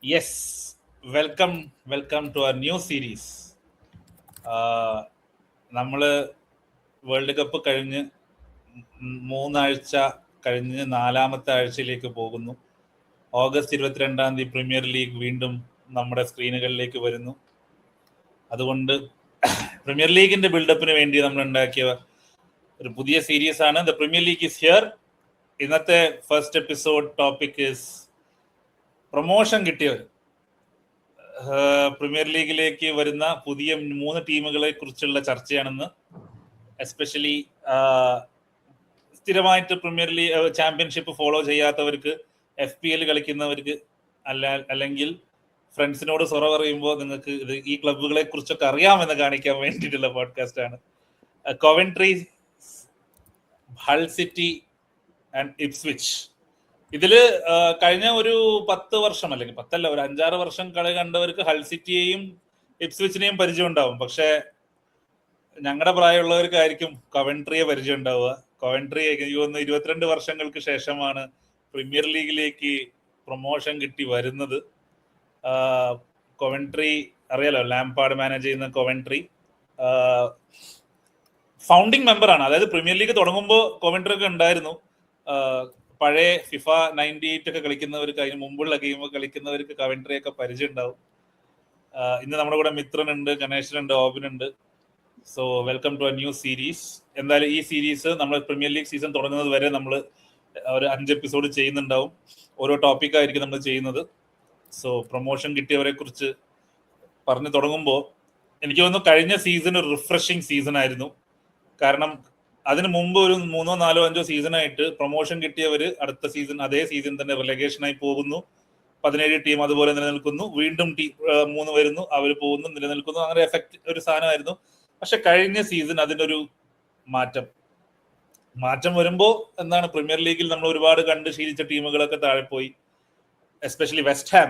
Yes, welcome to our new series. നമ്മൾ world cup കഴിഞ്ഞ് 3 ആഴ്ച കഴിഞ്ഞ് 4-ാമത്തെ ആഴ്ചയിലേക്ക് പോകുന്നു. ഓഗസ്റ്റ് 22 പ്രീമിയർ ലീഗ് വീണ്ടും നമ്മുടെ സ്ക്രീനുകളിലേക്ക് വരുന്നു. അതുകൊണ്ട് പ്രീമിയർ ലീഗിന്റെ ബിൽഡപ്പിന് വേണ്ടി നമ്മൾ ഉണ്ടാക്കിയ ഒരു പുതിയ സീരീസ് ആണ് the premier league is here. ഇന്നത്തെ first episode topic is promotion കിട്ടിയവർ. പ്രീമിയർ ലീഗിലേക്ക് വരുന്ന പുതിയ 3 ടീമുകളെ കുറിച്ചുള്ള ചർച്ചയാണെന്ന്. എസ്പെഷ്യലി സ്ഥിരമായിട്ട് പ്രീമിയർ ലീഗ് ചാമ്പ്യൻഷിപ്പ് ഫോളോ ചെയ്യാത്തവർക്ക്, FPL കളിക്കുന്നവർക്ക്, അല്ലെങ്കിൽ ഫ്രണ്ട്സിനോട് സൊറ പറയുമ്പോൾ നിങ്ങൾക്ക് ഈ ക്ലബ്ബുകളെ കുറിച്ചൊക്കെ അറിയാമെന്ന് കാണിക്കാൻ വേണ്ടിയിട്ടുള്ള പോഡ്കാസ്റ്റ് ആണ്. Coventry, hull city and Ipswich. ഇതില് കഴിഞ്ഞ ഒരു 10 വർഷം അല്ലെങ്കിൽ 10 ഒരു 5-6 വർഷം കളി കണ്ടവർക്ക് ഹൾ സിറ്റിയെയും ഇപ്സ്വിച്ചിനെയും പരിചയം ഉണ്ടാവും. പക്ഷെ ഞങ്ങളുടെ പ്രായമുള്ളവർക്കായിരിക്കും കൊവൻട്രിയെ പരിചയം ഉണ്ടാവുക. കൊവൻട്രി എനിക്ക് തോന്നുന്നു 22 വർഷങ്ങൾക്ക് ശേഷമാണ് പ്രീമിയർ ലീഗിലേക്ക് പ്രൊമോഷൻ കിട്ടി വരുന്നത്. കൊവൻട്രി അറിയാലോ, ലാംപാർഡ് മാനേജ് ചെയ്യുന്ന കൊവൻട്രി ഫൗണ്ടിങ് മെമ്പറാണ്. അതായത് പ്രീമിയർ ലീഗ് തുടങ്ങുമ്പോൾ കൊവൻട്രി ഒക്കെ ഉണ്ടായിരുന്നു. പഴയ ഫിഫ 98 ഒക്കെ കളിക്കുന്നവർക്ക്, അതിന് മുമ്പുള്ള ഗെയിം കളിക്കുന്നവർക്ക് കവൻട്രി ഒക്കെ പരിചയം ഉണ്ടാവും. ഇന്ന് നമ്മുടെ കൂടെ മിത്രനുണ്ട്, ഗണേശനുണ്ട്, ഓബിനുണ്ട്. So welcome to a new series. എന്തായാലും ഈ സീരീസ് നമ്മൾ പ്രീമിയർ ലീഗ് സീസൺ തുടങ്ങുന്നത് വരെ നമ്മൾ ഒരു 5 എപ്പിസോഡ് ചെയ്യുന്നുണ്ടാവും. ഓരോ ടോപ്പിക്കായിരിക്കും നമ്മൾ ചെയ്യുന്നത്. സോ പ്രൊമോഷൻ കിട്ടിയവരെ കുറിച്ച് പറഞ്ഞു തുടങ്ങുമ്പോൾ എനിക്ക് തോന്നുന്നു കഴിഞ്ഞ സീസൺ ഒരു റിഫ്രഷിങ് സീസൺ ആയിരുന്നു. കാരണം അതിന് മുമ്പ് ഒരു 3, 4, 5 സീസണായിട്ട് പ്രൊമോഷൻ കിട്ടിയവർ അടുത്ത സീസൺ അതേ സീസൺ തന്നെ റിലഗേഷനായി പോകുന്നു. 17 ടീം അതുപോലെ നിലനിൽക്കുന്നു. വീണ്ടും 3 വരുന്നു, അവർ പോകുന്നു, നിലനിൽക്കുന്നു. അങ്ങനെ എഫക്റ്റ് ഒരു സാധനമായിരുന്നു. പക്ഷെ കഴിഞ്ഞ സീസൺ അതിനൊരു മാറ്റം വരുമ്പോൾ എന്താണ്, പ്രീമിയർ ലീഗിൽ നമ്മൾ ഒരുപാട് കണ്ട് ശീലിച്ച ടീമുകളൊക്കെ താഴെ പോയി. എസ്പെഷ്യലി വെസ്റ്റ് ഹാം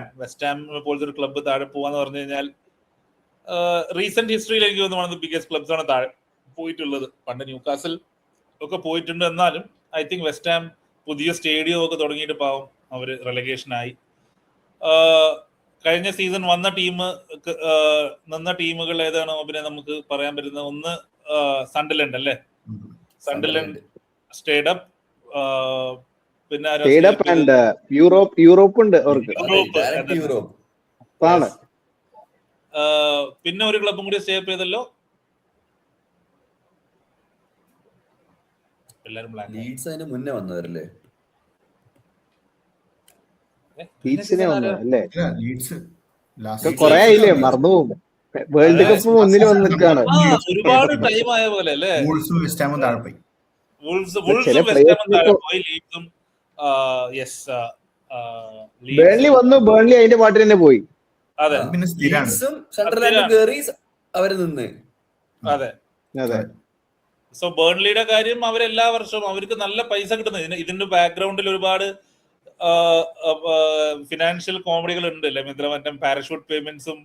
പോലത്തെ ഒരു ക്ലബ്ബ് താഴെ പോവാന്ന് പറഞ്ഞു കഴിഞ്ഞാൽ റീസെന്റ് ഹിസ്റ്ററിയിൽ എനിക്ക് തോന്നുന്നു one of the biggest clubs ആണ് താഴെ പോയിട്ടുള്ളത്. പണ്ട് ന്യൂകാസിൽ ഒക്കെ പോയിട്ടുണ്ട്. എന്നാലും ഐ തിങ്ക് വെസ്റ്റ് ഹാം പുതിയ സ്റ്റേഡിയം ഒക്കെ തുടങ്ങിയിട്ട് പാവം അവര് റെലഗേഷനായി. കഴിഞ്ഞ സീസൺ നിന്ന ടീമുകൾ ഏതാണ് പിന്നെ നമുക്ക് പറയാൻ പറ്റുന്നത്? ഒന്ന് സൺഡർലൻഡ് അല്ലേ, സൺഡർലൻഡ് സ്റ്റേഡ് അപ്പ്. പിന്നെ യൂറോപ്പ് ഉണ്ട് അവർക്ക്. പിന്നെ ഒരു ക്ലബും കൂടി സ്റ്റേ അപ്പ് ചെയ്തല്ലോ. ലീഡ്സ് അതിന് മുന്നേ വന്നവരല്ലേ? കൊറേ ആയില്ലേ, മറന്നുപോകും. വേൾഡ് കപ്പ് മുന്നിൽ വന്നിട്ടാണ്. ഒരുപാട് ടൈം ആയ പോലെ അല്ലേ. ബേൺലി വന്നു, ബേൺലി അതിന്റെ പാട്ടിൽ തന്നെ പോയി. അതെ, അവര് നിന്ന്. അതെ. സോ ബേൺലിയുടെ കാര്യം അവരെല്ലാ വർഷവും അവർക്ക് നല്ല പൈസ കിട്ടുന്നത്. ഇതിന്റെ ബാക്ക്ഗ്രൗണ്ടിൽ ഒരുപാട് ഫിനാൻഷ്യൽ കോമഡികൾ ഉണ്ട് അല്ലെ മിത്ര, മറ്റേ പാരഷൂട്ട് പേയ്മെന്റ്സും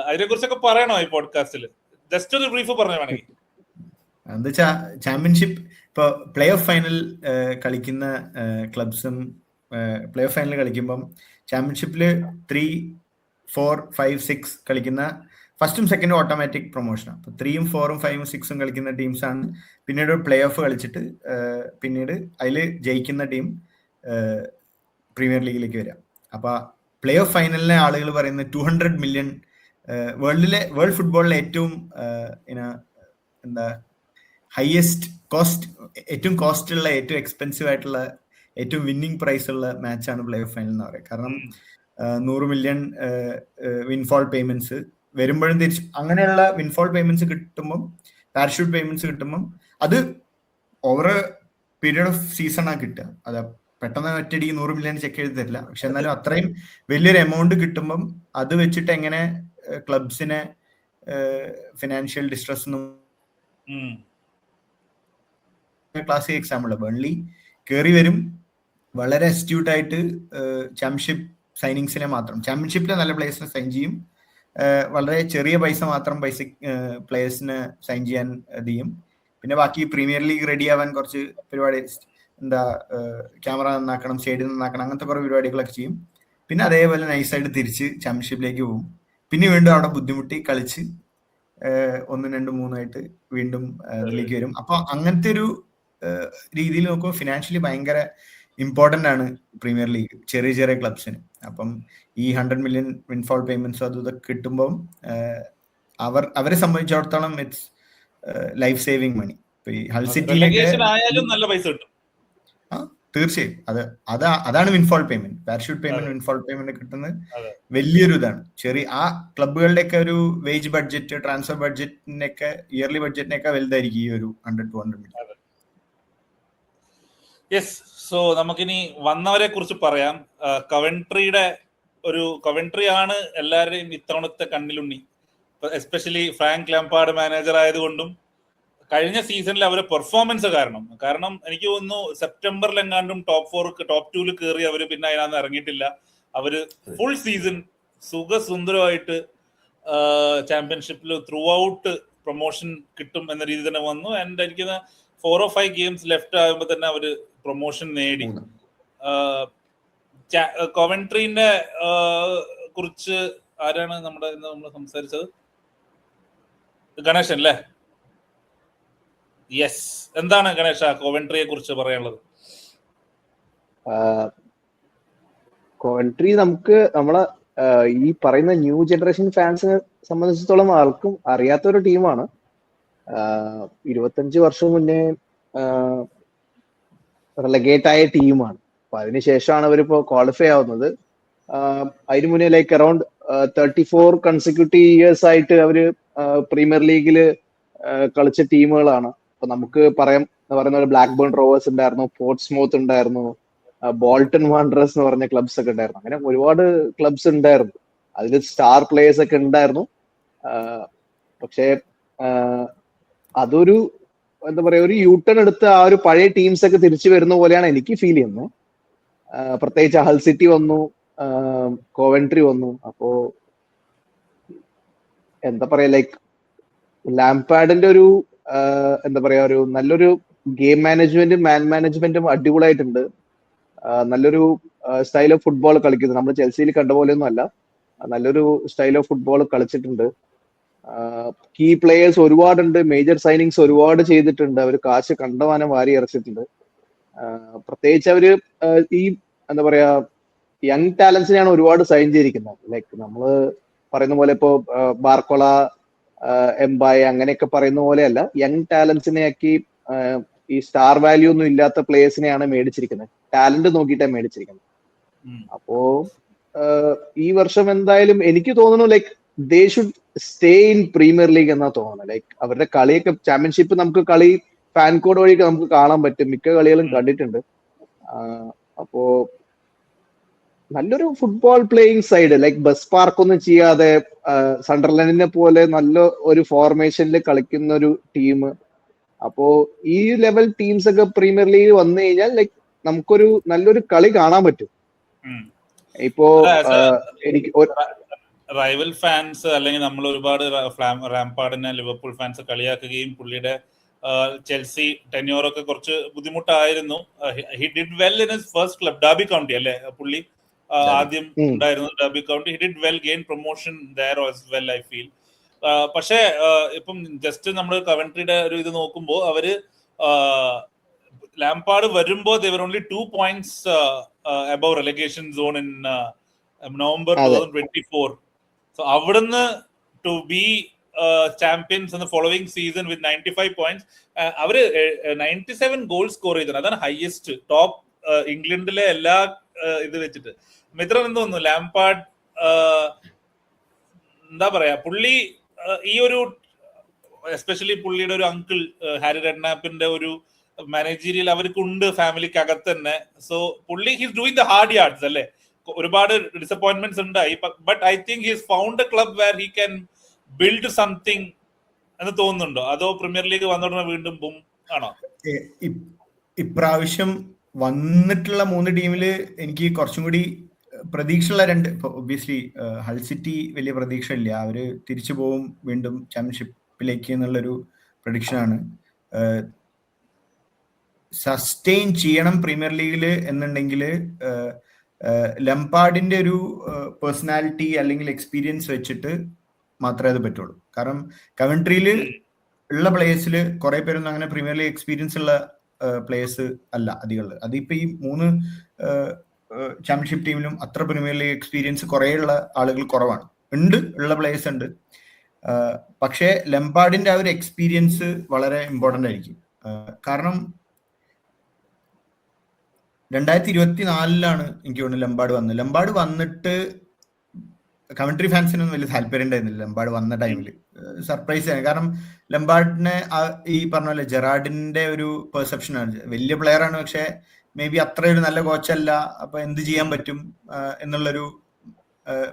അതിനെ കുറിച്ചൊക്കെ പറയണോ ഈ പോഡ്കാസ്റ്റിൽ? ജസ്റ്റ് ഒരു ബ്രീഫ് പറഞ്ഞു വേണമെങ്കിൽ. എന്താ ചാമ്പ്യൻഷിപ്പ് ഇപ്പൊ പ്ലേ ഓഫ് ഫൈനൽ കളിക്കുന്ന ക്ലബ്സും പ്ലേ ഓഫ് ഫൈനൽ കളിക്കുമ്പം ചാമ്പ്യൻഷിപ്പില് 3, 4, 5, 6 കളിക്കുന്ന ഫസ്റ്റും സെക്കൻഡും ഓട്ടോമാറ്റിക് പ്രൊമോഷനാണ്. അപ്പോൾ 3, 4, 5, 6 കളിക്കുന്ന ടീംസാണ് പിന്നീട് പ്ലേ ഓഫ് കളിച്ചിട്ട് പിന്നീട് അതിൽ ജയിക്കുന്ന ടീം പ്രീമിയർ ലീഗിലേക്ക് വരിക. അപ്പോൾ പ്ലേ ഓഫ് ഫൈനലിലെ ആളുകൾ പറയുന്നത് 200 മില്യൺ, വേൾഡ് ഫുട്ബോളിലെ ഏറ്റവും ഹയസ്റ്റ് കോസ്റ്റ്, ഏറ്റവും കോസ്റ്റ് ഉള്ള, ഏറ്റവും എക്സ്പെൻസീവ് ആയിട്ടുള്ള, ഏറ്റവും വിന്നിങ് പ്രൈസ് ഉള്ള മാച്ചാണ് പ്ലേ ഓഫ് ഫൈനൽ എന്ന് പറയുക. കാരണം 100 മില്യൺ വിൻഫോൾ പേയ്മെന്റ്സ് വരുമ്പോഴും തിരിച്ച് അങ്ങനെയുള്ള വിൻഫോൾ പേയ്മെന്റ്സ് കിട്ടുമ്പം, പാരഷൂട്ട് പേയ്മെന്റ്സ് കിട്ടുമ്പം അത് ഓവർ പീരിയഡ് ഓഫ് സീസണാണ് കിട്ടുക. അത് പെട്ടെന്ന് ഒറ്റടി 100 മില്യൺ ചെക്ക് എഴുതി തരില്ല. പക്ഷെ എന്നാലും അത്രയും വലിയൊരു എമൗണ്ട് കിട്ടുമ്പം അത് വെച്ചിട്ട് എങ്ങനെ ക്ലബ്സിനെ ഫിനാൻഷ്യൽ ഡിസ്ട്രസ് ഒന്നും. ക്ലാസിക് എക്സാമ്പിൾ ബേൺലി കയറി വരും, വളരെ അസ്റ്റ്യൂട്ട് ആയിട്ട് ചാമ്പ്യൻഷിപ്പ് സൈനിങ്സിനെ മാത്രം, ചാമ്പ്യൻഷിപ്പിലെ നല്ല പ്ലേയേഴ്സിനെ സൈൻ ചെയ്യും. വളരെ ചെറിയ പൈസ മാത്രം പ്ലേയേഴ്സിന് സൈൻ ചെയ്യാൻ ചെയ്യും. പിന്നെ ബാക്കി പ്രീമിയർ ലീഗ് റെഡി ആവാൻ കുറച്ച് പരിപാടി, ക്യാമറ നന്നാക്കണം, സ്റ്റേഡിയം നന്നാക്കണം, അങ്ങനത്തെ കുറെ പരിപാടികളൊക്കെ ചെയ്യും. പിന്നെ അതേപോലെ നൈസായിട്ട് തിരിച്ച് ചാമ്പ്യൻഷിപ്പിലേക്ക് പോകും. പിന്നെ വീണ്ടും അവിടെ ബുദ്ധിമുട്ടി കളിച്ച് 1, 2, 3 വീണ്ടും ഇതിലേക്ക് വരും. അപ്പൊ അങ്ങനത്തെ ഒരു രീതിയിൽ നോക്കുമ്പോൾ ഫിനാൻഷ്യലി ഭയങ്കര ഇമ്പോർട്ടന്റ് ആണ് പ്രീമിയർ ലീഗ് ചെറിയ ചെറിയ ക്ലബ്സിന്. അപ്പം ഈ 100 മില്യൺ വിൻഫോൾ പേയ്മെന്റ്സും അതും ഇതൊക്കെ കിട്ടുമ്പോൾ അവരെ സംബന്ധിച്ചിടത്തോളം ഇറ്റ്സ് ലൈഫ് സേവിങ് മണി. ഇപ്പൊ ഈ ഹൾ സിറ്റിയിലൊക്കെ ആയാലും നല്ല പൈസ കിട്ടും. തീർച്ചയായും അതാണ് windfall payment, parachute payment, windfall payment കിട്ടുന്നത് വലിയൊരു ഇതാണ്. ചെറിയ ആ ക്ലബുകളുടെ ഒക്കെ ഒരു വേജ് ബഡ്ജറ്റ്, ട്രാൻസ്ഫർ ബഡ്ജറ്റിനൊക്കെ, ഇയർലി ബഡ്ജറ്റിനൊക്കെ വലുതായിരിക്കും ഈ ഒരു 100-200 മില്യൺ. യെസ്, സോ നമുക്കിനി വന്നവരെ കുറിച്ച് പറയാം. കവൻട്രി ആണ് എല്ലാവരുടെയും ഇത്തവണത്തെ കണ്ണിലുണ്ണി. എസ്പെഷ്യലി ഫ്രാങ്ക് ലാംപാർഡ് മാനേജർ ആയതുകൊണ്ടും കഴിഞ്ഞ സീസണിൽ അവരെ പെർഫോമൻസ് കാരണം എനിക്ക് തോന്നുന്നു സെപ്റ്റംബറിലെങ്ങാണ്ടും ടോപ്പ് 2 കയറി അവര് പിന്നെ അതിനകത്ത് ഇറങ്ങിയിട്ടില്ല. അവര് ഫുൾ സീസൺ സുഖസുന്ദരമായിട്ട് ചാമ്പ്യൻഷിപ്പിൽ ത്രൂ ഔട്ട് പ്രൊമോഷൻ കിട്ടും എന്ന രീതി തന്നെ വന്നു. ആൻഡ് എനിക്ക് 4 or 5 ഗെയിംസ് ലെഫ്റ്റ് ആകുമ്പോൾ തന്നെ അവര് പ്രൊമോഷൻ നേടി. കോവൻട്രീന്റെ കുറിച്ച് ആരാണ് നമ്മൾ സംസാരിച്ചത്? ഗണേശൻ അല്ലേ? യെസ്, എന്താണ് ഗണേഷ കോവൻട്രിയെ കുറിച്ച് പറയാനുള്ളത്? കോവൻട്രി നമ്മളെ ഈ പറയുന്ന ന്യൂ ജനറേഷൻ ഫാൻസിനെ സംബന്ധിച്ചിടത്തോളം ആർക്കും അറിയാത്തൊരു ടീമാണ്. 25 വർഷം മുന്നേ റെലഗേറ്റ് ആയ ടീമാണ്. അപ്പൊ അതിനുശേഷമാണ് അവരിപ്പോ ക്വാളിഫൈ ആവുന്നത്. അതിനു മുന്നേ അറൌണ്ട് 34 കൺസിക്യൂട്ടീവ് ഇയേഴ്സ് ആയിട്ട് അവര് പ്രീമിയർ ലീഗില് കളിച്ച ടീമുകളാണ്. അപ്പൊ നമുക്ക് പറയുന്ന ബ്ലാക്ക് ബേൺ റോവേഴ്സ് ഉണ്ടായിരുന്നു, പോർട്സ്മൗത്ത് ഉണ്ടായിരുന്നു, ബോൾട്ടൺ വാണ്ടറേഴ്സ് എന്ന് പറഞ്ഞ ക്ലബ്സ് ഒക്കെ ഉണ്ടായിരുന്നു. അങ്ങനെ ഒരുപാട് ക്ലബ്സ് ഉണ്ടായിരുന്നു. അതിൽ സ്റ്റാർ പ്ലേയേഴ്സ് ഒക്കെ ഉണ്ടായിരുന്നു. പക്ഷേ അതൊരു ഒരു യൂട്ടേൺ എടുത്ത് ആ ഒരു പഴയ ടീംസ് ഒക്കെ തിരിച്ചു വരുന്ന പോലെയാണ് എനിക്ക് ഫീൽ ചെയ്യുന്നത്. പ്രത്യേകിച്ച് ഹൾ സിറ്റി വന്നു, കോവൻട്രി വന്നു. അപ്പോ ലാംപാർഡിന്റെ ഒരു ഒരു നല്ലൊരു ഗെയിം മാനേജ്മെന്റും മാൻ മാനേജ്മെന്റും അടിപൊളിയായിട്ടുണ്ട്. നല്ലൊരു സ്റ്റൈൽ ഓഫ് ഫുട്ബോൾ കളിക്കുന്നു. നമ്മൾ ചെൽസിയിൽ കണ്ട പോലെയൊന്നും അല്ല, നല്ലൊരു സ്റ്റൈൽ ഓഫ് ഫുട്ബോൾ കളിച്ചിട്ടുണ്ട്. കീ പ്ലേയേഴ്സ് ഒരുപാടുണ്ട്, മേജർ സൈനിങ്സ് ഒരുപാട് ചെയ്തിട്ടുണ്ട്. അവർ കാശ് കണ്ടമാനം വാരി ഇറച്ചിട്ടുണ്ട്. പ്രത്യേകിച്ച് അവര് ഈ യങ് ടാലൻസിനെയാണ് ഒരുപാട് സൈൻ ചെയ്തിരിക്കുന്നത്. ലൈക്ക് നമ്മള് പറയുന്ന പോലെ ഇപ്പോ ബാർക്കോള, എംബായ അങ്ങനെയൊക്കെ പറയുന്ന പോലെയല്ല, യങ് ടാലൻസിനെയാക്കി ഈ സ്റ്റാർ വാല്യൂ ഒന്നും ഇല്ലാത്ത പ്ലേയേഴ്സിനെയാണ് മേടിച്ചിരിക്കുന്നത്. ടാലന്റ് നോക്കിയിട്ടാണ് മേടിച്ചിരിക്കുന്നത്. അപ്പോ ഈ വർഷം എന്തായാലും എനിക്ക് തോന്നുന്നു they should stay in Premier league എന്നാ തോന്നുന്നത്. അവരുടെ കളിയൊക്കെ ചാമ്പ്യൻഷിപ്പ് നമുക്ക് ഫാൻ കോഡ് വഴിയൊക്കെ നമുക്ക് കാണാൻ പറ്റും. മിക്ക കളികളും കണ്ടിട്ടുണ്ട്. അപ്പോ നല്ലൊരു football playing side, bus park ഒന്നും ചെയ്യാതെ സണ്ടർലാൻഡിനെ പോലെ നല്ല ഒരു ഫോർമേഷനിൽ കളിക്കുന്ന ഒരു ടീം. അപ്പോ ഈ ലെവൽ ടീംസ് ഒക്കെ പ്രീമിയർ ലീഗ് വന്നു കഴിഞ്ഞാൽ നമുക്കൊരു നല്ലൊരു കളി കാണാൻ പറ്റും. ഇപ്പോ എനിക്ക് റൈവൽ ഫാൻസ് അല്ലെങ്കിൽ നമ്മൾ ഒരുപാട് റാംപാർഡിനെ ലിവർപൂൾ ഫാൻസ് കളിയാക്കുകയും പുള്ളിയുടെ ചെൽസി ടെന്യൂറൊക്കെ കുറച്ച് ബുദ്ധിമുട്ടായിരുന്നു. He did well in his first club Derby County അല്ലേ പുള്ളി ആദ്യം ഉണ്ടായിരുന്നു, Derby County. He did well, gain promotion there as well I feel. പക്ഷേ ഇപ്പം ജസ്റ്റ് നമ്മൾ കവൻട്രിയുടെ ഒരു ഇത് നോക്കുമ്പോൾ അവര് ലാംപാർഡ് വരുമ്പോൾ they were only 2 points above relegation zone in November 2024. So അവിടുന്ന് to be champions in the following season with 95 points, അവര് 97 ഗോൾ സ്കോർ ചെയ്തിട്ടുണ്ട്. അതാണ് ഹയസ്റ്റ് ടോപ്പ് ഇംഗ്ലണ്ടിലെ എല്ലാ ഇത് വെച്ചിട്ട്. മിത്രം എന്ത് തോന്നുന്നു? ലാംപാർഡ് എന്താ പറയാ, പുള്ളി ഈ ഒരു എസ്പെഷ്യലി പുള്ളിയുടെ ഒരു അങ്കിൾ ഹാരി റെഡ്നാപ്പിന്റെ ഒരു മാനേജീരിയൽ അവർക്കുണ്ട് ഫാമിലിക്ക് അകത്ത് തന്നെ. സോ പുള്ളി he's doing the hard yards അല്ലേ. ഒരുപാട് ഡിസപ്പോയിന്റ്മെന്റ്സ് ഉണ്ടായി, but I think he's found a club where he can build something എന്ന് തോന്നുന്നുണ്ടോ? അതോ പ്രീമിയർ ലീഗ് വന്നോടനെ വീണ്ടും ബും ആണോ? ഇപ്രാവശ്യം വന്നിട്ടുള്ള 3 ടീമില് എനിക്ക് കുറച്ചും കൂടി പ്രതീക്ഷയുള്ള 2. ഇപ്പൊ ഒബ്വിയസ്ലി ഹൾ സിറ്റി വലിയ പ്രതീക്ഷ ഇല്ല, അവര് തിരിച്ചു പോവും വീണ്ടും ചാമ്പ്യൻഷിപ്പിലേക്ക് എന്നുള്ളൊരു പ്രഡിക്ഷനാണ്. സസ്റ്റെയിൻ ചെയ്യണം പ്രീമിയർ ലീഗില് എന്നുണ്ടെങ്കിൽ ലംപാർഡിന്റെ ഒരു പേഴ്സണാലിറ്റി അല്ലെങ്കിൽ എക്സ്പീരിയൻസ് വെച്ചിട്ട് മാത്രമേ അത് പറ്റുള്ളൂ. കാരണം കവൻട്രിയിൽ ഉള്ള പ്ലേയേഴ്സിൽ കുറെ പേരൊന്നും അങ്ങനെ പ്രീമിയർ ലീഗ് എക്സ്പീരിയൻസ് ഉള്ള പ്ലേയേഴ്സ് അല്ല അധികം. അതിപ്പോ ഈ 3 ചാമ്പ്യൻഷിപ്പ് ടീമിലും അത്ര പ്രീമിയർ ലീഗ് എക്സ്പീരിയൻസ് കുറെ ഉള്ള ആളുകൾ കുറവാണ്. ഉള്ള പ്ലേയേഴ്സ് ഉണ്ട്. പക്ഷേ ലംപാർഡിന്റെ ആ ഒരു എക്സ്പീരിയൻസ് വളരെ ഇമ്പോർട്ടന്റ് ആയിരിക്കും. കാരണം 2024 എനിക്ക് തോന്നുന്നു ലംപാർഡ് വന്നത്. ലംപാർഡ് വന്നിട്ട് കമന്ററി ഫാൻസിനൊന്നും വലിയ താല്പര്യം ഉണ്ടായിരുന്നില്ല ലംപാർഡ് വന്ന ടൈമിൽ. സർപ്രൈസ് ആണ്. കാരണം ലംപാർഡിനെ ഈ പറഞ്ഞ പോലെ ജെറാർഡിന്റെ ഒരു പെർസെപ്ഷൻ ആണ്, വലിയ പ്ലെയർ ആണ്, പക്ഷെ മേ ബി അത്ര ഒരു നല്ല കോച്ചല്ല, അപ്പൊ എന്ത് ചെയ്യാൻ പറ്റും എന്നുള്ളൊരു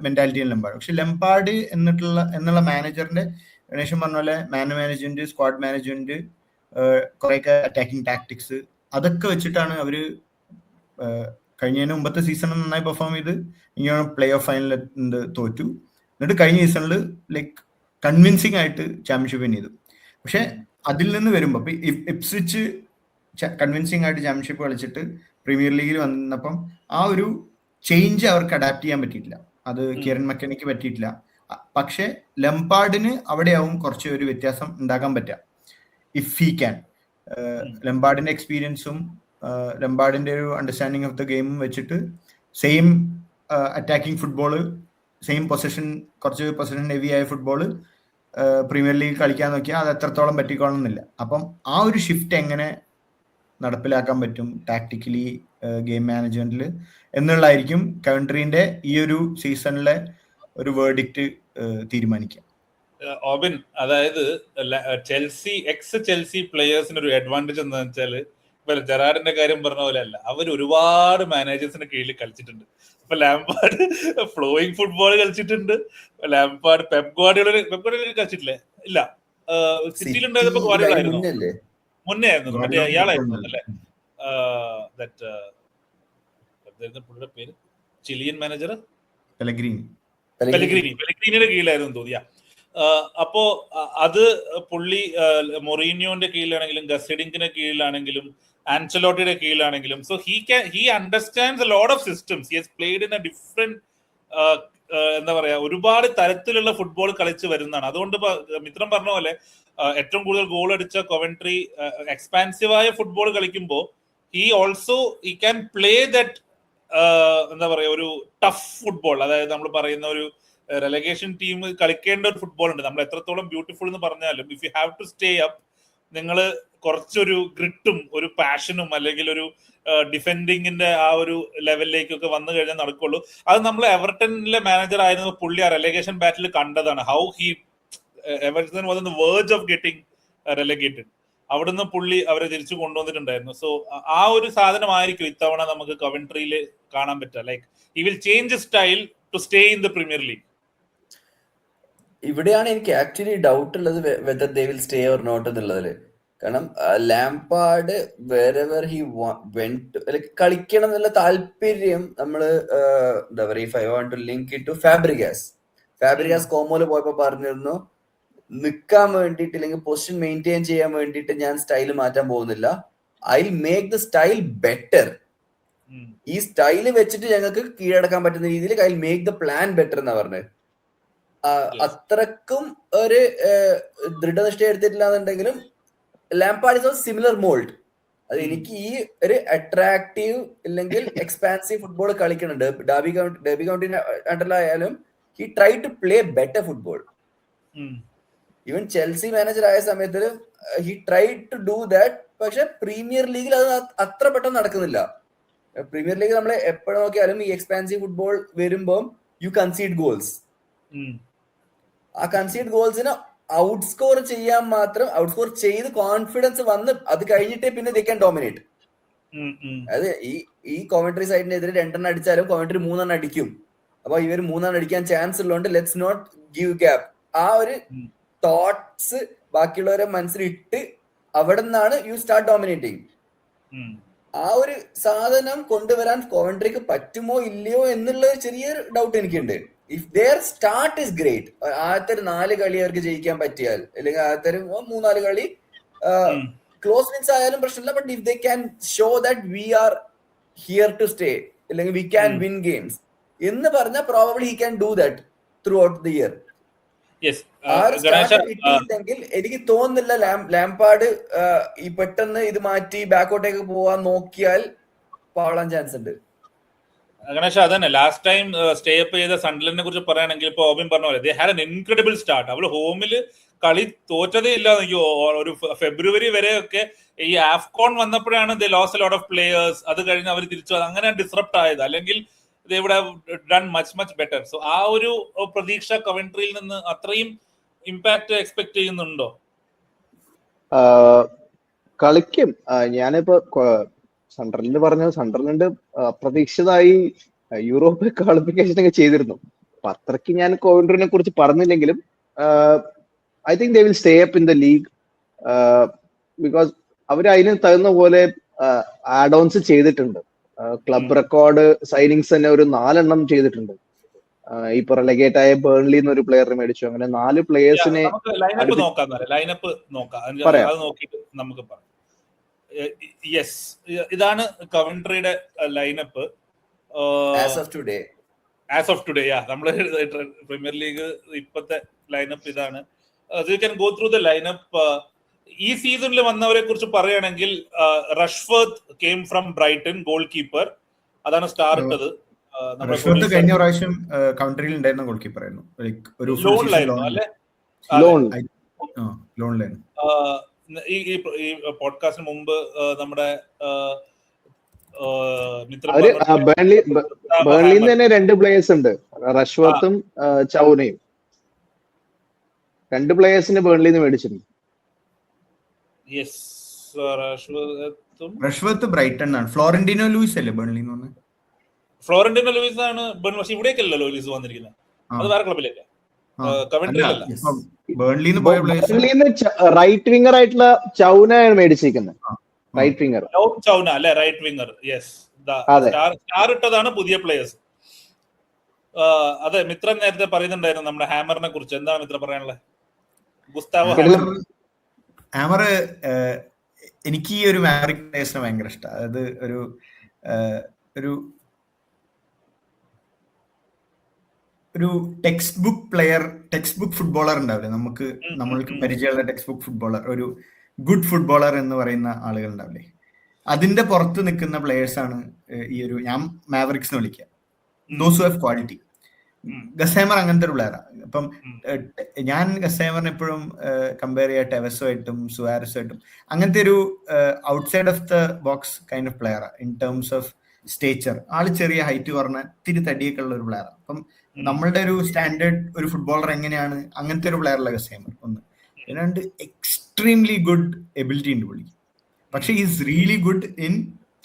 മെന്റാലിറ്റിയാണ് ലംപാർഡ്. പക്ഷെ ലംപാർഡ് എന്നുള്ള മാനേജറിന്റെ ഗണേശൻ പറഞ്ഞ പോലെ മാനേജ്മെന്റ്, സ്ക്വാഡ് മാനേജ്മെന്റ്, കുറെയൊക്കെ അറ്റാക്കിംഗ് ടാക്ടിക്സ്, അതൊക്കെ വെച്ചിട്ടാണ് അവര് കഴിഞ്ഞതിന് മുമ്പത്തെ സീസണിൽ നന്നായി പെർഫോം ചെയ്ത് ഇങ്ങനെ പ്ലേ ഓഫ് ഫൈനലിൽ തോറ്റു. എന്നിട്ട് കഴിഞ്ഞ സീസണിൽ ലൈക്ക് കൺവിൻസിങ് ആയിട്ട് ചാമ്പ്യൻഷിപ്പ് വിൻ ചെയ്തു. പക്ഷെ അതിൽ നിന്ന് വരുമ്പോൾ ഇപ്സ്വിച്ച് കൺവിൻസിങ് ആയിട്ട് ചാമ്പ്യൻഷിപ്പ് കളിച്ചിട്ട് പ്രീമിയർ ലീഗിൽ വന്നപ്പം ആ ഒരു ചേഞ്ച് അവർക്ക് അഡാപ്റ്റ് ചെയ്യാൻ പറ്റിയിട്ടില്ല. അത് കിരൺ മക്കനിക്ക് പറ്റിയിട്ടില്ല. പക്ഷെ ലംപാർഡിന് അവിടെയാവും കുറച്ച് ഒരു വ്യത്യാസം ഉണ്ടാക്കാൻ പറ്റുക, ഇഫ് ഹി ക്യാൻ. ലംപാർഡിന്റെ എക്സ്പീരിയൻസും ലംപാർഡിന്റെ ഒരു അണ്ടർസ്റ്റാൻഡിങ് ഓഫ് ദ ഗെയിമും വെച്ചിട്ട് സെയിം അറ്റാക്കിംഗ് ഫുട്ബോള്, സെയിം കുറച്ച് പൊസിഷൻ ഹെവി ആയ ഫുട്ബോള് പ്രീമിയർ ലീഗ് കളിക്കാൻ നോക്കിയാൽ അത് എത്രത്തോളം പറ്റിക്കോളണമെന്നില്ല. അപ്പം ആ ഒരു ഷിഫ്റ്റ് എങ്ങനെ നടപ്പിലാക്കാൻ പറ്റും ടാക്ടിക്കലി ഗെയിം മാനേജ്മെന്റിൽ എന്നുള്ളതായിരിക്കും കവൻട്രീന്റെ ഈ ഒരു സീസണിലെ ഒരു വേർഡിക്റ്റ് തീരുമാനിക്കുക. ഓബിൻ, അതായത് ചെൽസി പ്ലേയേഴ്സിന് ഒരു അഡ്വാൻറ്റേജ് എന്താണെന്ന് വെച്ചാൽ ഇപ്പൊ ജെറാർഡിന്റെ കാര്യം പറഞ്ഞ പോലെ അല്ല, അവർ ഒരുപാട് മാനേജേഴ്സിന്റെ കീഴിൽ കളിച്ചിട്ടുണ്ട്. ഇപ്പൊ ലാംപാർഡ് ഫ്ലോയിങ് ഫുട്ബോൾ കളിച്ചിട്ടുണ്ട്. ലാംപാർഡ് പെപ് ഗാർഡിയോള കളിച്ചിട്ടില്ലേ? ഇല്ല, സിറ്റിയിലുണ്ടായപ്പോ ഗാർഡിയോള ആയിരുന്നു, മുന്നേ ആയിരുന്നു, മറ്റേ ഇയാളായിരുന്നു അല്ലേ, പുള്ളിയുടെ പേര് ചിലിയൻ മാനേജർ പെലഗ്രീനിയുടെ കീഴിലായിരുന്നു തോന്നിയ. അപ്പോ അത് പുള്ളി മൊറീനിയോന്റെ കീഴിലാണെങ്കിലും ഗസഡിങ്ങിന്റെ കീഴിലാണെങ്കിലും ആൻസലോട്ടിയുടെ കീഴിലാണെങ്കിലും, so he understands a lot of systems. He has played in a different, എന്താ പറയാ, ഒരുപാട് തരത്തിലുള്ള ഫുട്ബോൾ കളിച്ച് വരുന്നതാണ്. അതുകൊണ്ട് മിത്രം പറഞ്ഞ പോലെ ഏറ്റവും കൂടുതൽ ഗോൾ അടിച്ച കൊവൻട്രി എക്സ്പാൻസീവായ ഫുട്ബോൾ കളിക്കുമ്പോൾ ഹി ക്യാൻ പ്ലേ ദറ്റ്, എന്താ പറയാ, ഒരു ടഫ് ഫുട്ബോൾ. അതായത് നമ്മൾ പറയുന്ന ഒരു റെലഗേഷൻ ടീം കളിക്കേണ്ട ഒരു ഫുട്ബോൾ ഉണ്ട്. നമ്മൾ എത്രത്തോളം ബ്യൂട്ടിഫുൾ എന്ന് പറഞ്ഞാലും if you have to stay up, നിങ്ങൾ കുറച്ചൊരു ഗ്രിറ്റും ഒരു പാഷനും അല്ലെങ്കിൽ ഒരു ഡിഫെൻഡിങ്ങിന്റെ ആ ഒരു ലെവലിലേക്കൊക്കെ വന്നു കഴിഞ്ഞാൽ നടക്കുള്ളൂ. അത് നമ്മൾ എവർട്ടണിലെ മാനേജർ ആയിരുന്ന പുള്ളി ആ റെലഗേഷൻ ബാറ്റിൽ കണ്ടതാണ്. How he Everton was on the verge of getting relegated. അവിടുന്ന് പുള്ളി അവരെ തിരിച്ചു കൊണ്ടുവന്നിട്ടുണ്ടായിരുന്നു. സോ ആ ഒരു സാധനമായിരിക്കും ഇത്തവണ നമുക്ക് കവൻട്രിയിൽ കാണാൻ പറ്റുക. Like he will change style to stay in the premier league. ഇവിടെയാണ് എനിക്ക് ആക്ച്വലി ഡൗട്ട് ഉള്ളത് whether they will stay or not എന്നുള്ളതില്. കാരണം ലാംപാർഡ് വെറെവർ ഹി വെന്റ് കളിക്കണം എന്നുള്ള താല്പര്യം നമ്മള് എന്താ പറയുക, if I want to link it to Fabregas കോമോല് പോയപ്പോ പറഞ്ഞിരുന്നു, നിൽക്കാൻ വേണ്ടിയിട്ട് അല്ലെങ്കിൽ പൊസിഷൻ മെയിൻറ്റെയിൻ ചെയ്യാൻ വേണ്ടിയിട്ട് ഞാൻ സ്റ്റൈൽ മാറ്റാൻ പോകുന്നില്ല, I make the style better. ഈ സ്റ്റൈല് വെച്ചിട്ട് ഞങ്ങൾക്ക് കീഴടക്കാൻ പറ്റുന്ന രീതിയിൽ I make the plan better എന്നാ പറഞ്ഞത്. അത്രക്കും ഒരു ദൃഢനിഷ്ഠ എടുത്തിട്ടില്ല എന്നുണ്ടെങ്കിലും ലാംപാർഡ് ഇസ് സിമിലർ മോൾഡ്. അത് എനിക്ക് ഈ ഒരു അട്രാക്റ്റീവ് അല്ലെങ്കിൽ എക്സ്പാൻസീവ് ഫുട്ബോൾ കളിക്കുന്നുണ്ട്. ഡെർബി കൗണ്ടിന്റെ അണ്ടറിലായാലും he try to play better football. Even Chelsea manager ആയ സമയത്ത് he try to do that. പക്ഷെ പ്രീമിയർ ലീഗിൽ അത് അത്ര പെട്ടെന്ന് നടക്കുന്നില്ല. പ്രീമിയർ ലീഗ് നമ്മൾ എപ്പോഴും നോക്കിയാലും ഈ എക്സ്പാൻസീവ് ഫുട്ബോൾ വരുമ്പോൾ യു കൺസീഡ് ഗോൾസ്. ആ കൺസീഡ് ഗോൾസിന് ഔട്ട്സ്കോർ ചെയ്യാൻ മാത്രം, ഔട്ട്സ്കോർ ചെയ്ത് കോൺഫിഡൻസ് വന്ന് അത് കഴിഞ്ഞിട്ടേ പിന്നെ ദേ ക്യാൻ ഡോമിനേറ്റ്. അതായത് ഈ കോമന്ററി സൈഡിനെതിരെ 2 അടിച്ചാലും കോമന്ററി 3 അടിക്കും. അപ്പൊ ഇവർ 3 അടിക്കാൻ ചാൻസ് ഉള്ളതുകൊണ്ട് ലെറ്റ്സ് നോട്ട് ഗിവ് ഗ്യാപ്പ്. ആ ഒരു തോട്ട്സ് ബാക്കിയുള്ളവരെ മനസ്സിലിട്ട് അവിടെ നിന്നാണ് യു സ്റ്റാർട്ട് ഡോമിനേറ്റിംഗ്. ആ ഒരു സാധനം കൊണ്ടുവരാൻ കോവൻട്രിക്ക് പറ്റുമോ ഇല്ലയോ എന്നുള്ള ചെറിയൊരു ഡൗട്ട് എനിക്കുണ്ട്. If their start is great, ആദ്യത്തെ 4 കളി അവർക്ക് ജയിക്കാൻ പറ്റിയാൽ, അല്ലെങ്കിൽ ആദ്യത്തെ 3-4 കളി ക്ലോസ് വിൻസ് ആയാലും പ്രശ്നമില്ല, but if they can show that we are here to stay, അല്ലെങ്കിൽ വി ക്യാൻ വിൻ ഗെയിംസ് എന്ന് പറഞ്ഞാൽ probably he can do that throughout the year. ആ ഒരു സ്റ്റാർട്ട് കിട്ടിയില്ലെങ്കിൽ എനിക്ക് തോന്നുന്നില്ല ലാംപാർഡ് ഈ പെട്ടെന്ന് ഇത് മാറ്റി ബാക്കോട്ടേക്ക് പോവാൻ നോക്കിയാൽ പാളാൻ ചാൻസ് ഉണ്ട്. ഗണേഷ് അതന്നെ ലാസ്റ്റ് ടൈം സ്റ്റേ അപ്പ് ചെയ്ത സൺഡർലൻഡിനെ കുറിച്ച് പറയുകയാണെങ്കിൽ ഇപ്പൊ ഓബിൻ പറഞ്ഞ പോലെ they had an incredible start. അവള് ഹോമിൽ കളി തോറ്റതേ ഇല്ല. ഒരു ഫെബ്രുവരി വരെ ഒക്കെ ഈ ആഫ്കോൺ വന്നപ്പോഴാണ് they lose a lot of players. അത് കഴിഞ്ഞ് അവർ തിരിച്ചു അങ്ങനെ ഡിസ്റപ്റ്റ് ആയത്. അല്ലെങ്കിൽ they would have done much better. So ആ ഒരു പ്രതീക്ഷ കവൻട്രിയിൽ നിന്ന് അത്രയും ഇമ്പാക്ട് എക്സ്പെക്ട് ചെയ്യുന്നുണ്ടോ? കളിക്കും. ഞാനിപ്പോ സൺഡർലൻഡ് പറഞ്ഞു, സൺഡർലൻഡ് അപ്രതീക്ഷിതമായി യൂറോപ്പ് ക്വാളിഫിക്കേഷൻ ഒക്കെ ചെയ്തിരുന്നു. അപ്പൊ അത്രയ്ക്ക് ഞാൻ കോവൻട്രിനെ കുറിച്ച് പറഞ്ഞില്ലെങ്കിലും I think they will stay up in the league because അവർ അതിന് തരുന്ന പോലെ ആഡ് ഓൺസ് ചെയ്തിട്ടുണ്ട്. ക്ലബ് റെക്കോർഡ് സൈനിങ്സ് തന്നെ ഒരു 4 ചെയ്തിട്ടുണ്ട്. ഇപ്പൊ റെലഗേറ്റ് ആയ ബേൺലി എന്നൊരു പ്ലെയറിനെ മേടിച്ചു. അങ്ങനെ 4 പ്ലേയേഴ്സിനെ ലൈനപ്പ് നോക്കാം, അത് നോക്കിയിട്ട് നമുക്ക് പറയാം. യെസ്, ഇതാണ് കവൻട്രിയുടെ ലൈനപ്പ് ആസ് ഓഫ് ടുഡേ. നമ്മള് പ്രീമിയർ ലീഗ് ഇപ്പത്തെ ലൈനപ്പ് ഇതാണ്. You can go through the lineup. ഈ സീസണിൽ വന്നവരെ കുറിച്ച് പറയുകയാണെങ്കിൽ Rushworth came from Brighton, goal keeper. അതാണ് സ്റ്റാർ ഇട്ടത്. കഴിഞ്ഞ പ്രാവശ്യം കൗണ്ടറിയിൽ ഉണ്ടായിരുന്ന ഗോൾ കീപ്പർ ആയിരുന്നു. ഈ പോഡ്കാസ്റ്റിന് മുമ്പ് നമ്മുടെ ബേൺലിയിൽ തന്നെ 2 പ്ലേയേഴ്സ് ഉണ്ട്, റഷ്വർത്തും ചൗനയും. 2 പ്ലേയേഴ്സിന് ബേൺലിയിൽ നിന്ന് മേടിച്ചിട്ടുണ്ട്. റഷ്വർത്ത് ബ്രൈറ്റൺ ആണ്. ഫ്ലോറന്റീനോ ലൂയിസ് അല്ലേ ബേൺലിയിൽ നിന്ന്? ഫ്ലോറന്റീനോ ലൂയിസ് ആണ് പക്ഷെ ഇവിടേക്കല്ലോ ലൂയിസ് വന്നിരിക്കുന്നത്. അത് വേറെ ക്ലബിലല്ലേ, കവൻട്രിയിലല്ല. റൈറ്റ് വിങ്ങർ ആയിട്ടുള്ള ചൗനയാണ് മേടിച്ചിരിക്കുന്നത്. റൈറ്റ് വിങ്ങർ ചൗന അല്ലെ, റൈറ്റ് വിങ്ങർ. യെസ്, സ്റ്റാർ ഇട്ടതാണ് പുതിയ പ്ലേയേഴ്സ്. അതെ, മിത്രൻ നേരത്തെ പറയുന്നുണ്ടായിരുന്നു നമ്മുടെ ഹാമറിനെ കുറിച്ച്. എന്താണ് മിത്ര പറയാനുള്ളത്? ഗുസ്താവോ ഹാമർ, എനിക്ക് ഈ ഒരു മാവറിക് പ്ലേയേഴ്സിനെ ഭയങ്കര ഇഷ്ടമാണ്. അതായത് ഒരു ടെക്സ്റ്റ് ബുക്ക് ഫുട്ബോളർ ഉണ്ടാവില്ലേ, നമ്മൾക്ക് പരിചയമുള്ള ടെക്സ്റ്റ് ബുക്ക് ഫുട്ബോളർ, ഒരു ഗുഡ് ഫുട്ബോളർ എന്ന് പറയുന്ന ആളുകൾ ഉണ്ടാവില്ലേ, അതിന്റെ പുറത്ത് നിൽക്കുന്ന പ്ലേയേഴ്സ് ആണ് ഈ ഒരു ഞാൻ മാവറിക്സ് എന്ന് വിളിക്കുക. Those who have quality. Gus Hamer അങ്ങനത്തെ ഒരു പ്ലെയറാണ്. അപ്പം ഞാൻ ഗസേമറിനെ എപ്പോഴും കമ്പയർ ചെയ്യുക ടെവസുമായിട്ടും സുവാരസുമായിട്ടും. അങ്ങനത്തെ ഒരു outside of the box kind of പ്ലെയറാണ് ഇൻ ടേംസ് ഓഫ് സ്റ്റേച്ചർ. ആള് ചെറിയ ഹൈറ്റ് കുറഞ്ഞ ഇത്തിരി തടിയൊക്കെ ഉള്ള ഒരു പ്ലെയറാണ്. അപ്പം നമ്മളുടെ ഒരു സ്റ്റാൻഡേർഡ് ഒരു ഫുട്ബോളർ എങ്ങനെയാണ് അങ്ങനത്തെ ഒരു പ്ലെയറുള്ള ഗസേമർ ഒന്ന്. രണ്ട്, എക്സ്ട്രീംലി ഗുഡ് എബിലിറ്റി ഉണ്ട് പുള്ളി. പക്ഷെ is really good in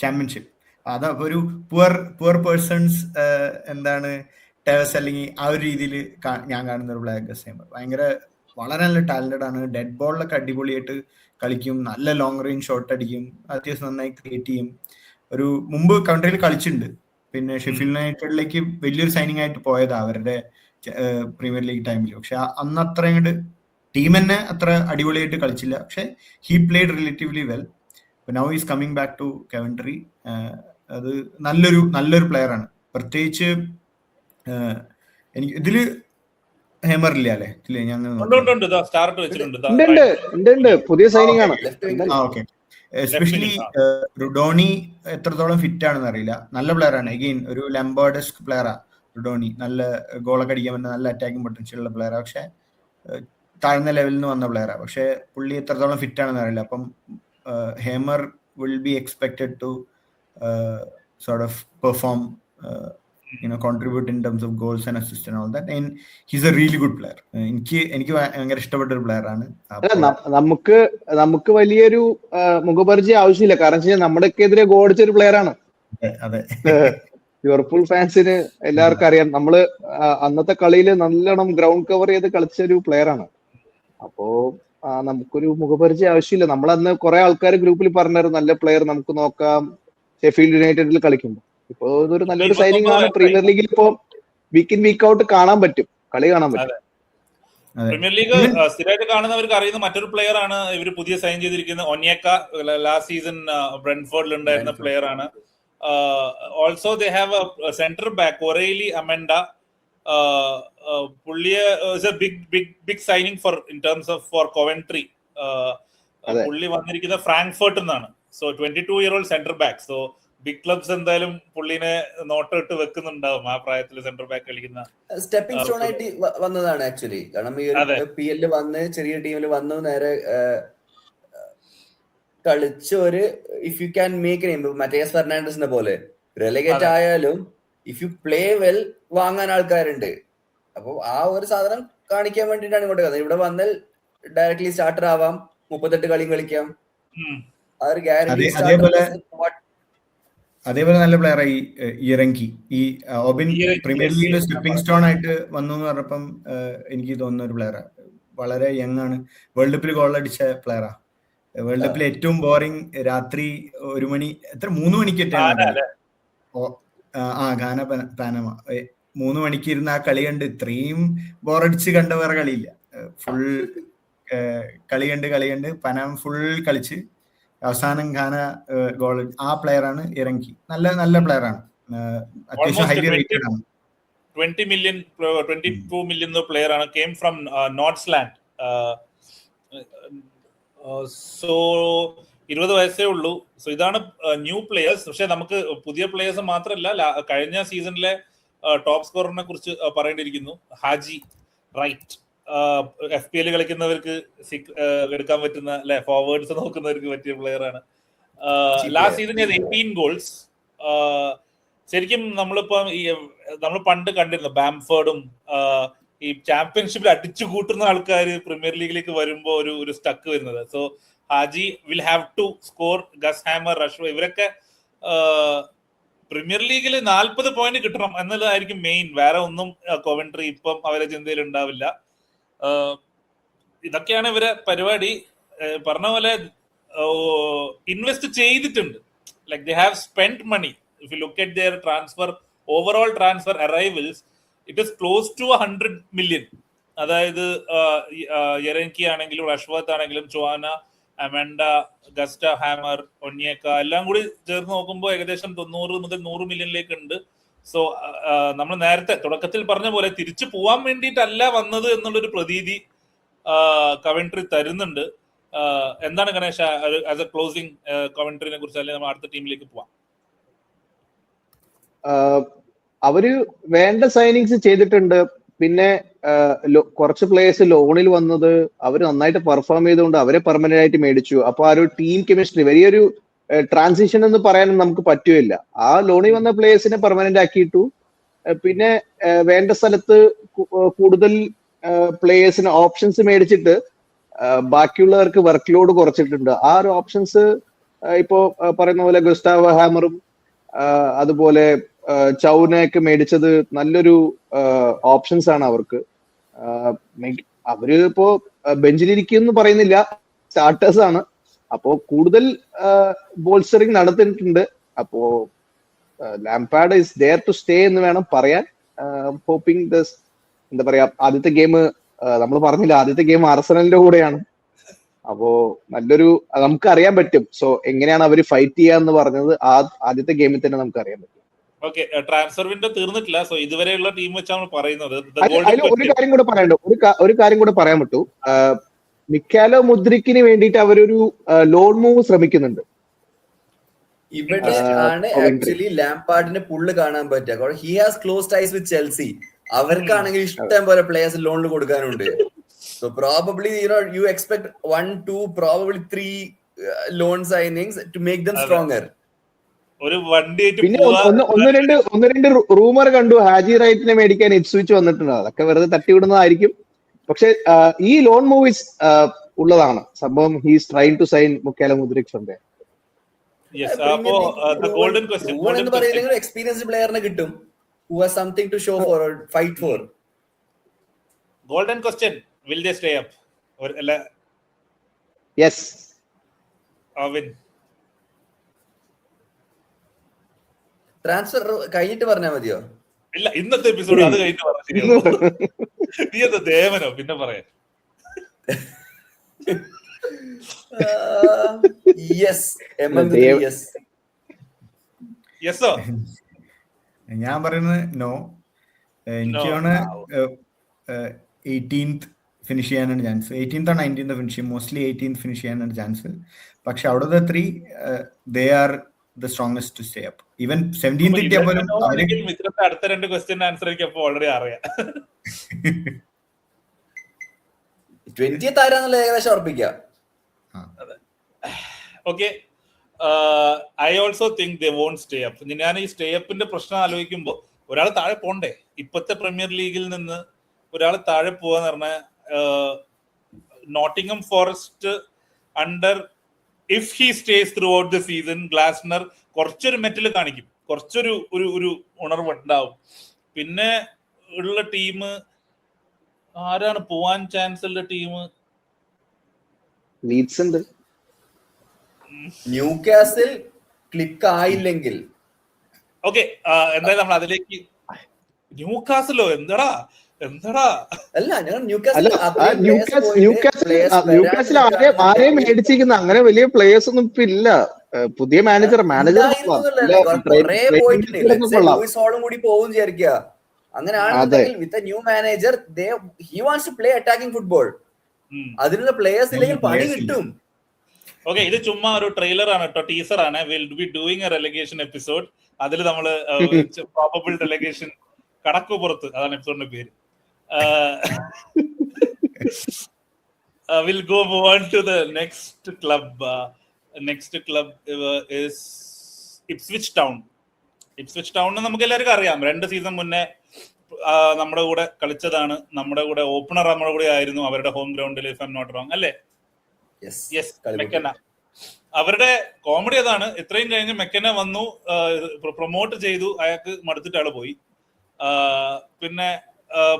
championship. അതാ ഒരു പുവർ പേഴ്സൺസ് എന്താണ് ടെവസ് അല്ലെങ്കിൽ ആ ഒരു രീതിയിൽ ഞാൻ കാണുന്ന ഒരു പ്ലെയർ ഗസേമർ. വളരെ നല്ല ടാലന്റഡ് ആണ്. ഡെഡ് ബോളിലൊക്കെ അടിപൊളിയായിട്ട് കളിക്കും. നല്ല ലോങ് റേഞ്ച് ഷോട്ട് അടിക്കും. അത്യാവശ്യം നന്നായി ക്രിയേറ്റ് ചെയ്യും. ഒരു മുമ്പ് കൺട്രിയിൽ കളിച്ചിട്ടുണ്ട്. പിന്നെ ഷെഫീൽഡ് യുണൈറ്റഡിലേക്ക് വലിയൊരു സൈനിങ് ആയിട്ട് പോയതാ അവരുടെ പ്രീമിയർ ലീഗ് ടൈമിൽ. പക്ഷെ അന്ന് അത്ര അങ്ങോട്ട് ടീം തന്നെ അത്ര അടിപൊളിയായിട്ട് കളിച്ചില്ല. പക്ഷെ he played relatively well. Now is coming back to Coventry. അത് നല്ലൊരു പ്ലെയർ ആണ്. പ്രത്യേകിച്ച് എനിക്ക് ഇതില് ഹേമർ ഇല്ല അല്ലേ? പുതിയ സൈനിങ് ആണ്. ഓക്കെ. എസ്പെഷ്യലി റുഡോണി എത്രത്തോളം ഫിറ്റ് ആണെന്ന് അറിയില്ല. നല്ല പ്ലെയർ ആണ്. അഗെയിൻ ഒരു ലംബാർഡെസ്ക് പ്ലെയറാ റുഡോണി. നല്ല ഗോളൊക്കെ അടിക്കാൻ പറ്റുന്ന നല്ല അറ്റാക്കിംഗ് പൊട്ടൻഷ്യൽ ഉള്ള പ്ലെയറാണ്. പക്ഷെ താഴ്ന്ന ലെവലിൽ നിന്ന് വന്ന പ്ലെയറാണ്. പക്ഷെ പുള്ളി എത്രത്തോളം ഫിറ്റ് ആണെന്ന് അറിയില്ല. അപ്പം Hamer will be expected to sort of perform, contribute in terms of goals and assists and all that, and he's a really good player. എനിക്ക് ഭയങ്കര ഇഷ്ടപ്പെട്ട ഒരു പ്ലെയർ ആണ്. നമുക്ക് വലിയൊരു മുഖപരിചയം ആവശ്യമില്ല. കാരണം നമ്മുടെക്കെതിരെ ഗോൾ അടിച്ച ഒരു പ്ലെയർ ആണ്. അതെ, ലിവർപൂൾ ഫാൻസിന് എല്ലാവർക്കും അറിയാം. നമ്മള് അന്നത്തെ കളിയിൽ നല്ലോണം ഗ്രൗണ്ട് കവർ ചെയ്ത് കളിച്ച ഒരു പ്ലെയർ ആണ്. അപ്പോ നമുക്കൊരു മുഖപരിചയം ആവശ്യമില്ല. നമ്മളന്ന് കുറെ ആൾക്കാർ ഗ്രൂപ്പിൽ പറഞ്ഞായിരുന്നു നല്ല പ്ലെയർ നമുക്ക് നോക്കാം ഷെഫീൽഡ് യുണൈറ്റഡിൽ കളിക്കുമ്പോൾ. ഇപ്പൊ ഇതൊരു നല്ലൊരു സൈനിങ് ആണ്. പ്രീമിയർ ലീഗിൽ ഇപ്പോ വീക്ക് ഇൻ വീക്ക് ഔട്ട് കാണാൻ പറ്റും, കളി കാണാൻ പറ്റും. പ്രീമിയർ ലീഗ് സ്ഥിരമായിട്ട് കാണുന്നവർക്ക് അറിയുന്ന മറ്റൊരു പ്ലെയർ ആണ് ഇവർ പുതിയ സൈൻ ചെയ്തിരിക്കുന്നത്. ഒന്യേക്ക ലാസ്റ്റ് സീസൺ ബ്രെൻഫോർഡിൽ ഉണ്ടായിരുന്ന പ്ലെയർ ആണ്. Also, they have a center back, O'Reilly Amanda. Pulliya is a big signing in terms of for Coventry. Pulli വന്നിരിക്കുന്ന ഫ്രാങ്ക്ഫർട്ടിൽ നിന്നാണ്. So 22-year-old centre back. So big clubs എന്തായാലും പുള്ളിനെ നോട്ടിട്ട് വെക്കുന്നുണ്ടാവും ആ പ്രായത്തിൽ സെന്റർ ബാക്ക് കളിക്കുന്ന. സ്റ്റെപ്പിംഗ് സ്റ്റോൺ ആയിട്ട് വന്നതാണ് ആക്ച്വലി. കാരണം ഈ PL വന്ന് ചെറിയ ടീമിൽ വന്നു, നേരെ കളിച്ച ഒരു if you can make name, Matheus ഫെർണാണ്ടസിനെ പോലെ റെലഗേറ്റ് ആയാലും ഇഫ് യു പ്ലേ വെൽ വാങ്ങാൻ ആൾക്കാരുണ്ട്. അപ്പൊ ആ ഒരു സാധനം കാണിക്കാൻ വേണ്ടിയിട്ടാണ് ഇങ്ങോട്ട് വന്നത്. ഇവിടെ വന്നാൽ ഡയറക്ട്ലി സ്റ്റാർട്ടർ ആവാം, 38 കളിയും കളിക്കാം. ആ ഒരു ഗ്യാരണ്ടി. അതേപോലെ നല്ല പ്ലെയറായി ഇറങ്ങി. ഈ ഓബിൻ പ്രീമിയർ ലീഗിൽ സ്റ്റെപ്പിംഗ് സ്റ്റോൺ ആയിട്ട് വന്നു എന്ന് പറഞ്ഞപ്പം എനിക്ക് തോന്നുന്ന ഒരു പ്ലെയറാ. വളരെ യങ് ആണ്. വേൾഡ് കപ്പിൽ ഗോൾ അടിച്ച പ്ലെയറാ. വേൾഡ് കപ്പിൽ ഏറ്റവും ബോറിംഗ് രാത്രി 1 മണി 3 മണിക്ക് ഗാന പാനമ 3 മണിക്ക് ഇരുന്ന് ആ കളി കണ്ട് ഇത്രയും ബോറടിച്ച് കണ്ട വേറെ കളിയില്ല. ഫുൾ കളി കണ്ട് പനാമ ഫുൾ കളിച്ച് അവസാനം ഗാന ഗോൾ. ആ പ്ലെയറാണ് ഇറങ്ങി. നല്ല പ്ലെയറാണ്. അത്യാവശ്യം ഹൈലി റേറ്റഡ് ആണ്. 22 million പ്ലെയർ ആണ്. Came from Nordsjaelland. സോ 20 വയസ്സേ ഉള്ളൂ. സോ ഇതാണ് ന്യൂ പ്ലേയേഴ്സ്. പക്ഷെ നമുക്ക് പുതിയ പ്ലേയേഴ്സ് മാത്രമല്ല, കഴിഞ്ഞ സീസണിലെ ടോപ്പ് സ്കോററിനെ കുറിച്ച് പറയേണ്ടിയിരിക്കുന്നു. ഹാജി റൈറ്റ്. FPL കളിക്കുന്നവർക്ക് എടുക്കാൻ പറ്റുന്ന അല്ലെ, ഫോർവേഡ്സ് നോക്കുന്നവർക്ക് പറ്റിയ പ്ലെയർ ആണ്. Last season 18 goals. ശരിക്കും നമ്മളിപ്പം നമ്മൾ പണ്ട് കണ്ടിരുന്നു ബാംഫോർഡും ഈ ചാമ്പ്യൻഷിപ്പിൽ അടിച്ചു കൂട്ടുന്ന ആൾക്കാർ പ്രീമിയർ ലീഗിലേക്ക് വരുമ്പോൾ ഒരു സ്റ്റക്ക് വരുന്നത്. So Haji will have to score. Gus Hamer, റഷ്വ, ഇവരൊക്കെ പ്രീമിയർ ലീഗിൽ 40 പോയിന്റ് കിട്ടണം എന്നുള്ളതായിരിക്കും മെയിൻ. വേറെ ഒന്നും കോവൻട്രി ഇപ്പം അവരെ ചിന്തയിൽ ഉണ്ടാവില്ല. ഇതൊക്കെയാണ് ഇവരെ പരിപാടി. പറഞ്ഞ പോലെ ഇൻവെസ്റ്റ് ചെയ്തിട്ടുണ്ട്. Like they have spend money. If you look at their transfer, overall transfer arrivals, it is close to 100 million. അതായത് യെറൻകി ആണെങ്കിലും റഷ്വർത്ത് ആണെങ്കിലും ചുവാന, അമൻഡ, ഗസ്റ്റ ഹാമർ, ഒന്യേക്ക എല്ലാം കൂടി ചേർന്ന് നോക്കുമ്പോൾ ഏകദേശം 90 മുതൽ 100 million ഉണ്ട്. സോ നമ്മൾ നേരത്തെ തുടക്കത്തിൽ പറഞ്ഞ പോലെ തിരിച്ചു പോവാൻ വേണ്ടിയിട്ടല്ല വന്നത് എന്നുള്ളൊരു പ്രതീതി കവൻട്രി തരുന്നുണ്ട്. എന്താണ് ഗണേഷ ആസ് എ ക്ലോസിംഗ് കവൻട്രിനെ കുറിച്ച്, അല്ലെങ്കിൽ നമ്മൾ അടുത്ത ടീമിലേക്ക് പോവാം? അവര് വേണ്ട സൈനിങ്സ് ചെയ്തിട്ടുണ്ട്. പിന്നെ കുറച്ച് പ്ലേയേഴ്സ് ലോണിൽ വന്നത് അവർ നന്നായിട്ട് പെർഫോം ചെയ്തുകൊണ്ട് അവരെ പെർമനന്റ് ആയിട്ട് മേടിച്ചു. അപ്പൊ ആ ഒരു ടീം കെമിസ്ട്രി, വലിയൊരു ട്രാൻസിഷൻ എന്ന് പറയാനും നമുക്ക് പറ്റുകയില്ല. ആ ലോണിൽ വന്ന പ്ലേയേഴ്സിനെ പെർമനന്റ് ആക്കിയിട്ടു. പിന്നെ വേണ്ട സ്ഥലത്ത് കൂടുതൽ പ്ലേയേഴ്സിന് ഓപ്ഷൻസ് മേടിച്ചിട്ട് ബാക്കിയുള്ളവർക്ക് വർക്ക് ലോഡ് കുറച്ചിട്ടുണ്ട്. ആ ഒരു ഓപ്ഷൻസ് ഇപ്പോ പറയുന്ന പോലെ ഗുസ്താവോ ഹാമറും അതുപോലെ ചൗനയൊക്കെ മേടിച്ചത് നല്ലൊരു ഓപ്ഷൻസ് ആണ് അവർക്ക്. അവര് ഇപ്പോ ബെഞ്ചിലിരിക്കുമെന്ന് പറയുന്നില്ല, സ്റ്റാർട്ടേഴ്സ് ആണ്. അപ്പോ കൂടുതൽ ബോൾസ്റ്ററിങ് നടത്തിയിട്ടുണ്ട്. അപ്പോ Lampard is there to stay എന്ന് വേണം പറയാൻ. ഹോപ്പിംഗ് ദിസ്, എന്താ പറയാ, ആദ്യത്തെ ഗെയിം നമ്മൾ പറഞ്ഞില്ല, ആദ്യത്തെ ഗെയിം ആർസണലിന്റെ കൂടെയാണ്. അപ്പോ നല്ലൊരു നമുക്ക് അറിയാൻ പറ്റും. സോ എങ്ങനെയാണ് അവര് ഫൈറ്റ് ചെയ്യാന്ന് പറഞ്ഞത് ആദ്യത്തെ ഗെയിമിൽ തന്നെ നമുക്ക് അറിയാൻ പറ്റും. ഓക്കെ, ട്രാൻസ്ഫർ വിൻഡോ തീർന്നിട്ടില്ല. സോ ഇതുവരെയുള്ള ടീം വെച്ചാണ് പറയുന്നത്. അതിൽ ഒരു കാര്യം കൂടെ പറയാനുണ്ട്. ഒരു കാര്യം കൂടെ പറയാൻ പറ്റൂ. മിക്കാലോ മുദ്രിക്കിന് വേണ്ടിയിട്ട് അവരൊരു ലോൺ മൂവ് ശ്രമിക്കുന്നുണ്ട്. ഇവിടെ ആണ് ആക്ച്വലി ലാംപാർഡിന്റെ പുള്ള് കാണാൻ പറ്റുക. He has close ties with Chelsea. അവർക്കാണെങ്കിൽ ഇഷ്ടം പോലെ പ്ലേയേഴ്സ് ലോണിൽ കൊടുക്കാനുണ്ട്. So probably you expect 1, 2, probably 3 loan signings to make them stronger. ഒരു വണ്ടി പിന്നെ ഒന്ന് രണ്ട് റൂമർ കണ്ടു, ഹാജി റൈറ്റിനെ മേടിക്കാൻ ഇപ്സ്വിച്ച് വന്നിട്ടുണ്ട്. അതൊക്കെ വെറുതെ തട്ടിവിടുന്നതായിരിക്കും. പക്ഷെ ഈ ലോൺ മൂവീസ് ഉള്ളതാണ് സംഭവം. ഹീസ് ട്രൈങ് ടു സൈൻ മുക്കാല മുദ്രിക് ഫ്രം ദേർ. എക്സ്പീരിയൻസ്ഡ് പ്ലെയറിനെ കിട്ടും, who has something to show for or fight for. Golden question, will they stay up or yes, win? Transfer കഴിഞ്ഞിട്ട് പറഞ്ഞാൽ മതിയോ? ഇല്ല, ഇന്നത്തെ എപ്പിസോഡ് അത് കഴിഞ്ഞിട്ട് പറഞ്ഞാൽ ശരിയാവും. നീ എന്താ ദേവനോ പിന്നെ പറയാൻ? യെസ്, യെസോ ഞാൻ പറയുന്നത് നോ. എനിക്ക് തോന്നുന്നു 18th ഫിനിഷ് ചെയ്യാനാണ് chance. 18th or 19th finish ചെയ്യും. മോസ്റ്റ്ലി 18th ഫിനിഷ് ചെയ്യാനാണ് ചാൻസ്. പക്ഷെ അവിടെ the 3 they are the strongest to stay up. Even 17th കിട്ടിയ പോലും മിത്രത്തെ അടുത്ത 2 ക്വസ്റ്റ്യൻ ആൻസർ എനിക്ക് അപ്പോൾ ഓൾറെഡി അറിയാം. 20th ആരാന്നുള്ള ഏകദേശം ഉറപ്പിക്കാം. Okay, I also think they won't stay up. ഞാൻ ഈ സ്റ്റേ അപ്പിന്റെ പ്രശ്നം ആലോചിക്കുമ്പോൾ ഒരാൾ താഴെ പോണ്ടേ? ഇപ്പോഴത്തെ പ്രീമിയർ ലീഗിൽ നിന്ന് ഒരാൾ താഴെ പോവാന്ന് പറഞ്ഞാൽ Nottingham Forest under if he stays throughout the season Glasner കുറച്ചൊരു മെറ്റൽ കാണിക്കും, കുറച്ചൊരു ഒരു ഉണർവ് ഉണ്ടാവും. പിന്നെ ഉള്ള ടീം ആരാണ് പോവാൻ ചാൻസ് ഉള്ള ടീം? ലീഡ്സ് ഉണ്ട്. ന്യൂകാസിൽ ക്ലിക്ക് ആയില്ലെങ്കിൽ ഓക്കെ, എന്തായാലും നമ്മൾ അതിലേക്ക് ന്യൂകാസിലോ എന്താടാ അല്ല ഞങ്ങൾ ന്യൂകാസിൽ ആരെയും മേടിച്ചിരിക്കുന്ന അങ്ങനെ വലിയ പ്ലേയേഴ്സ് ഒന്നും ഇപ്പൊ ഇല്ല. പുതിയ മാനേജർ കൂടി പോകും വിചാരിക്കുക. അങ്ങനെയാണെങ്കിൽ with new manager he wants to play attacking football. അതിനുള്ള പ്ലേയേഴ്സ് ഇല്ലെങ്കിൽ പണി കിട്ടും. ഓക്കെ, ഇത് ചുമ്മാ ഒരു ട്രെയിലർ ആണ് കേട്ടോ, ടീസർ ആണ്. Will be doing A relegation episode. അതിൽ നമ്മള് പ്രോബബിൾ റെലഗേഷൻ കടക്കു പുറത്ത്, അതാണ് എപ്പിസോഡിന്റെ പേര്. We'll go on to the next club. Next club is Ipswich Town. Ipswich Town നമുക്ക് എല്ലാവർക്കും അറിയാം. 2 സീസൺ മുന്നേ നമ്മുടെ കൂടെ കളിച്ചതാണ്. നമ്മുടെ കൂടെ ഓപ്പണർ നമ്മുടെ കൂടെ ആയിരുന്നു അവരുടെ ഹോം ഗ്രൗണ്ടിൽ, if I am not wrong അല്ലേ? യെസ്, മെക്കന. അവരുടെ കോമഡി അതാണ്, ഇത്രയും കഴിഞ്ഞ് മെക്കന വന്നു, പ്രൊമോട്ട് ചെയ്തു, അയാൾക്ക് മടുത്തിട്ട് ആള് പോയി. പിന്നെ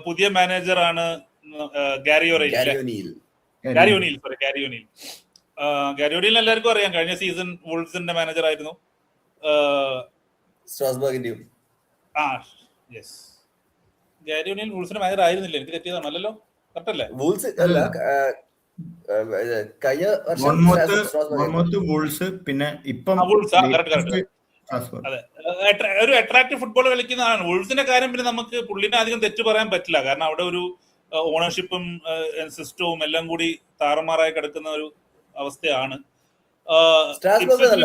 പുതിയ മാനേജർ ആണ് ഗാരി ഒനീൽ. എല്ലാവർക്കും അറിയാം, കഴിഞ്ഞ സീസൺ വൂൾഫ്സിന്റെ മാനേജർ ആയിരുന്നു. ഗാരി ഒനീൽ വൂൾഫ്സിന്റെ മാനേജർ ആയിരുന്നില്ല, എനിക്ക് തെറ്റിയതാണല്ലോ, കറക്റ്റല്ലേ? പിന്നെ അതെ, ഒരു അട്രാക്റ്റീവ് ഫുട്ബോൾ കളിക്കുന്നതാണ്. വൂൾഫ്സിന്റെ കാര്യം പിന്നെ നമുക്ക് പുള്ളിനെ അധികം തെറ്റ് പറയാൻ പറ്റില്ല, കാരണം അവിടെ ഒരു ഓണർഷിപ്പും സിസ്റ്റവും എല്ലാം കൂടി താറുമാറായി കിടക്കുന്ന ഒരു അവസ്ഥയാണ്. സ്ട്രാസ്ബർഗിൽ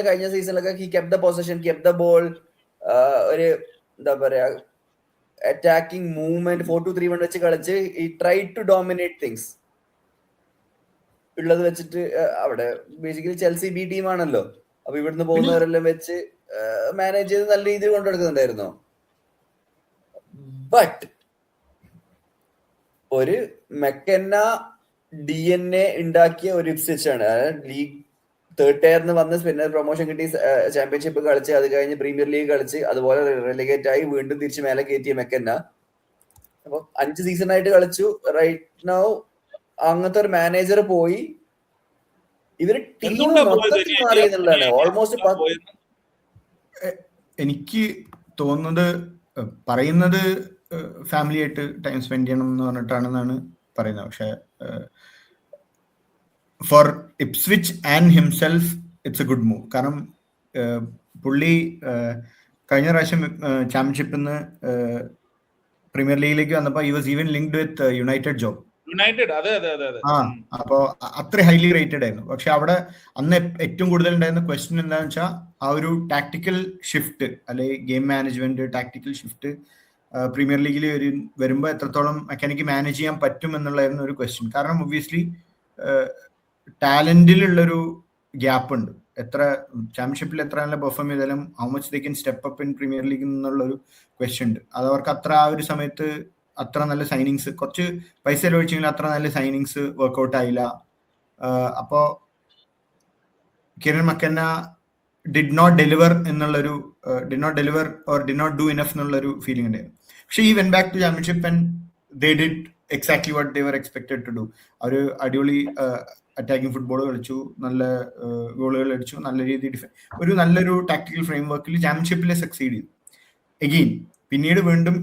കഴിഞ്ഞ സീസണിലൊക്കെ he kept the position, kept the ball, ഒരു എന്താ പറയാ അറ്റാക്കിംഗ് മൂവ്മെന്റ് 4-2-3-1 വെച്ച് കളിച്ച് ഈ ട്രൈ ടു ഡോമിനേറ്റ് തിങ്സ് ഉള്ളത് വെച്ചിട്ട്. അവിടെ ബേസിക്കലി ചെൽസി ബി ടീമാണല്ലോ, അപ്പൊ ഇവിടുന്ന് പോകുന്നവരെല്ലാം വെച്ച് മാനേജ് ചെയ്ത് നല്ല രീതിയിൽ കൊണ്ടെടുക്കുന്നുണ്ടായിരുന്നു. ബട്ട് ഒരു മെക്കന്ന DNA ഉണ്ടാക്കിയ ഒരു ഇപ്സ്വിച്ച് ആണ്. ലീഗ് 3rd ടയറിന് വന്ന് പിന്നെ പ്രൊമോഷൻ കിട്ടി, ചാമ്പ്യൻഷിപ്പ് കളിച്ച്, അത് കഴിഞ്ഞ് പ്രീമിയർ ലീഗ് കളിച്ച്, അതുപോലെ റെലിഗേറ്റ് ആയി വീണ്ടും തിരിച്ച് മേലെ കയറ്റിയ മെക്കന്ന. അപ്പൊ 5 സീസൺ ആയിട്ട് കളിച്ചു. റൈറ്റ് നൗ അങ്ങനത്തെ ഒരു മാനേജർ പോയി, ഇവര് ടീം മൊത്തത്തിൽ മാറി എന്നുള്ളതാണ്. ഓൾമോസ്റ്റ് എനിക്ക് തോന്നുന്നത് പറയുന്നത് ഫാമിലി ആയിട്ട് ടൈം സ്പെൻഡ് ചെയ്യണം എന്ന് പറഞ്ഞിട്ടാണെന്നാണ് പറയുന്നത്. പക്ഷെ for Ipswich and himself it's a good move. കാരണം പുള്ളി കഴിഞ്ഞ പ്രാവശ്യം ചാമ്പ്യൻഷിപ്പിൽ നിന്ന് പ്രീമിയർ ലീഗിലേക്ക് വന്നപ്പോൾ he was even linked with United job. അപ്പോ അത്ര ഹൈലി റേറ്റഡ് ആയിരുന്നു. പക്ഷെ അവിടെ അന്ന് ഏറ്റവും കൂടുതൽ ഉണ്ടായിരുന്ന ക്വസ്റ്റ്യൻ എന്താണെന്ന് വെച്ചാൽ ആ ഒരു ടാക്ടിക്കൽ ഷിഫ്റ്റ്, അല്ലെങ്കിൽ game management tactical shift premier ലീഗിൽ വരുമ്പോൾ എത്രത്തോളം മെക്കാനിക്ക് മാനേജ് ചെയ്യാൻ പറ്റും എന്നുള്ളതായിരുന്നു ഒരു ക്വസ്റ്റ്യൻ. കാരണം ഒബ്വിയസ്ലി ടാലന്റിലുള്ളൊരു ഗ്യാപ്പ് ഉണ്ട്. എത്ര ചാമ്പ്യൻഷിപ്പിൽ എത്ര നല്ല പെർഫോം ചെയ്താലും how much they can step up in premier ലീഗിൽ നിന്നുള്ളൊരു ക്വസ്റ്റ്യൻ ഉണ്ട്. അത് അവർക്ക് അത്ര ആ ഒരു സമയത്ത് അത്ര നല്ല സൈനിങ്സ്, കുറച്ച് പൈസ ചെലവഴിച്ചെങ്കിൽ അത്ര നല്ല സൈനിങ്സ് വർക്ക്ഔട്ട് ആയില്ല. അപ്പോ Kieran McKenna did not deliver or did not do enough എന്നുള്ളൊരു ഫീലിംഗ് ഉണ്ടായിരുന്നു. പക്ഷെ ഈ went back to championship and they did exactly what they were expected to do. അവർ അടിപൊളി അറ്റാക്കിംഗ് ഫുട്ബോൾ കളിച്ചു, നല്ല ഗോളുകൾ അടിച്ചു, നല്ല രീതിയിൽ ഒരു നല്ലൊരു ടാക്ടിക്കൽ ഫ്രെയിം വർക്കിൽ ചാമ്പ്യൻഷിപ്പിൽ സക്സീഡ് ചെയ്തു. എഗെയിൻ പിന്നീട് വീണ്ടും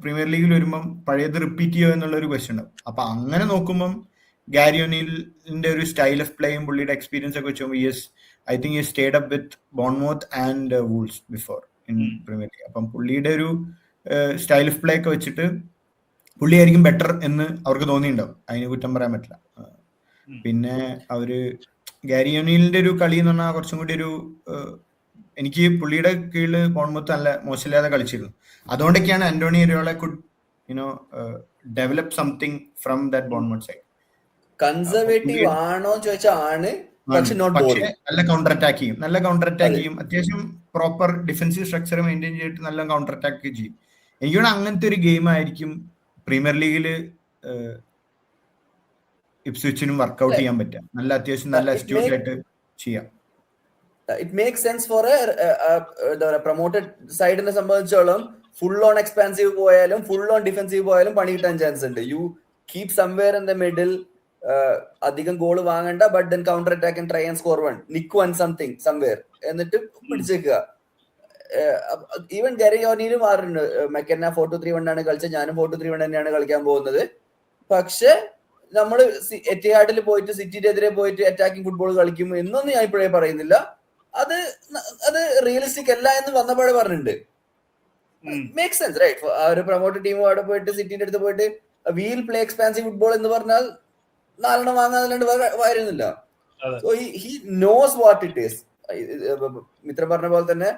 പ്രീമിയർ ലീഗിൽ വരുമ്പം പഴയത് റിപ്പീറ്റ് ചെയ്യുക എന്നുള്ള ഒരു ക്വസ്റ്റ്യൻ ഉണ്ടാവും. അപ്പൊ അങ്ങനെ നോക്കുമ്പം ഗാരി ഒനീലിന്റെ ഒരു സ്റ്റൈൽ ഓഫ് പ്ലേയും പുള്ളിയുടെ എക്സ്പീരിയൻസ് ഒക്കെ വെച്ച് I think stayed up with Bournemouth and Wolves before in Premier League. അപ്പം പുള്ളിയുടെ ഒരു സ്റ്റൈൽ ഓഫ് പ്ലേ ഒക്കെ വെച്ചിട്ട് പുള്ളിയായിരിക്കും ബെറ്റർ എന്ന് അവർക്ക് തോന്നിയിട്ടുണ്ടാവും. അതിന് കുറ്റം പറയാൻ പറ്റില്ല. പിന്നെ അവര് ഗാരി ഒനീലിന്റെ ഒരു കളി എന്ന് പറഞ്ഞാൽ കുറച്ചും കൂടി ഒരു എനിക്ക് പുള്ളിയുടെ കീഴിൽ ബോൺമൗത്ത് നല്ല മോശമില്ലാതെ കളിച്ചിരുന്നു. അതുകൊണ്ടൊക്കെയാണ് Andoni Iraola could develop something from that Bournemouth side. Conservative ആണോ ചോദിച്ചാൽ ആണ്, പക്ഷെ നല്ല കൗണ്ടർ അറ്റാക്ക് ചെയ്യും. അത്യാവശ്യം പ്രോപ്പർ ഡിഫൻസീവ് സ്ട്രക്ചർ മെയിൻറ്റെയിൻ ചെയ്തിട്ട് നല്ല കൗണ്ടർ അറ്റാക്ക് ചെയ്യും. എനിക്ക് തോന്നുന്നു അങ്ങനത്തെ ഒരു ഗെയിം ആയിരിക്കും പ്രീമിയർ ലീഗിൽ ഇപ്സ്വിച്ചിനും വർക്ക്ഔട്ട് ചെയ്യാൻ പറ്റുക. അത്യാവശ്യം നല്ല അസ്റ്റ്യൂട്ട് ആയിട്ട് ചെയ്യാം. ഇറ്റ് മേക്ക് സെൻസ് ഫോർ എന്താ പറയുക പ്രൊമോട്ടഡ് സൈഡിനെ സംബന്ധിച്ചോളം ഫുൾ ഓൺ എക്സ്പാൻസീവ് പോയാലും ഫുൾ ഓൺ ഡിഫൻസീവ് പോയാലും പണി കിട്ടാൻ ചാൻസ് ഉണ്ട്. You keep somewhere in the middle, അധികം ഗോൾ വാങ്ങണ്ട, but then counter attack and try and score one, Nick one something somewhere എന്നിട്ട് പിടിച്ചേക്കുക. ഈവൻ ഗാരി ഒനീലും മാറുന്നുണ്ട്. മെക്കന്ന 4-2-3-1 ആണ് കളിച്ചത്, ഞാനും 4-2-3-1 തന്നെയാണ് കളിക്കാൻ പോകുന്നത്. പക്ഷെ നമ്മൾ എറ്റിഹാഡിൽ പോയിട്ട് സിറ്റിക്കെതിരെ പോയിട്ട് അറ്റാക്കിംഗ് ഫുട്ബോൾ കളിക്കും എന്നൊന്നും ഞാൻ ഇപ്പോഴേ പറയുന്നില്ല. അത് റിയലിസ്റ്റിക് അല്ല എന്ന് വന്നപ്പോഴേ പറഞ്ഞിട്ടുണ്ട്. Make sense right. ആ ഒരു പ്രൊമോട്ടഡ് ടീം അവിടെ പോയിട്ട് സിറ്റിന്റെ അടുത്ത് പോയിട്ട് വീൽ പ്ലേ എക്സ്പാൻസീവ് ഫുട്ബോൾ എന്ന് പറഞ്ഞാൽ 4 വാങ്ങാന്നല്ലാണ്ട് വരുന്നില്ല. So he knows what it is. Mithra പറഞ്ഞ പോലെ തന്നെ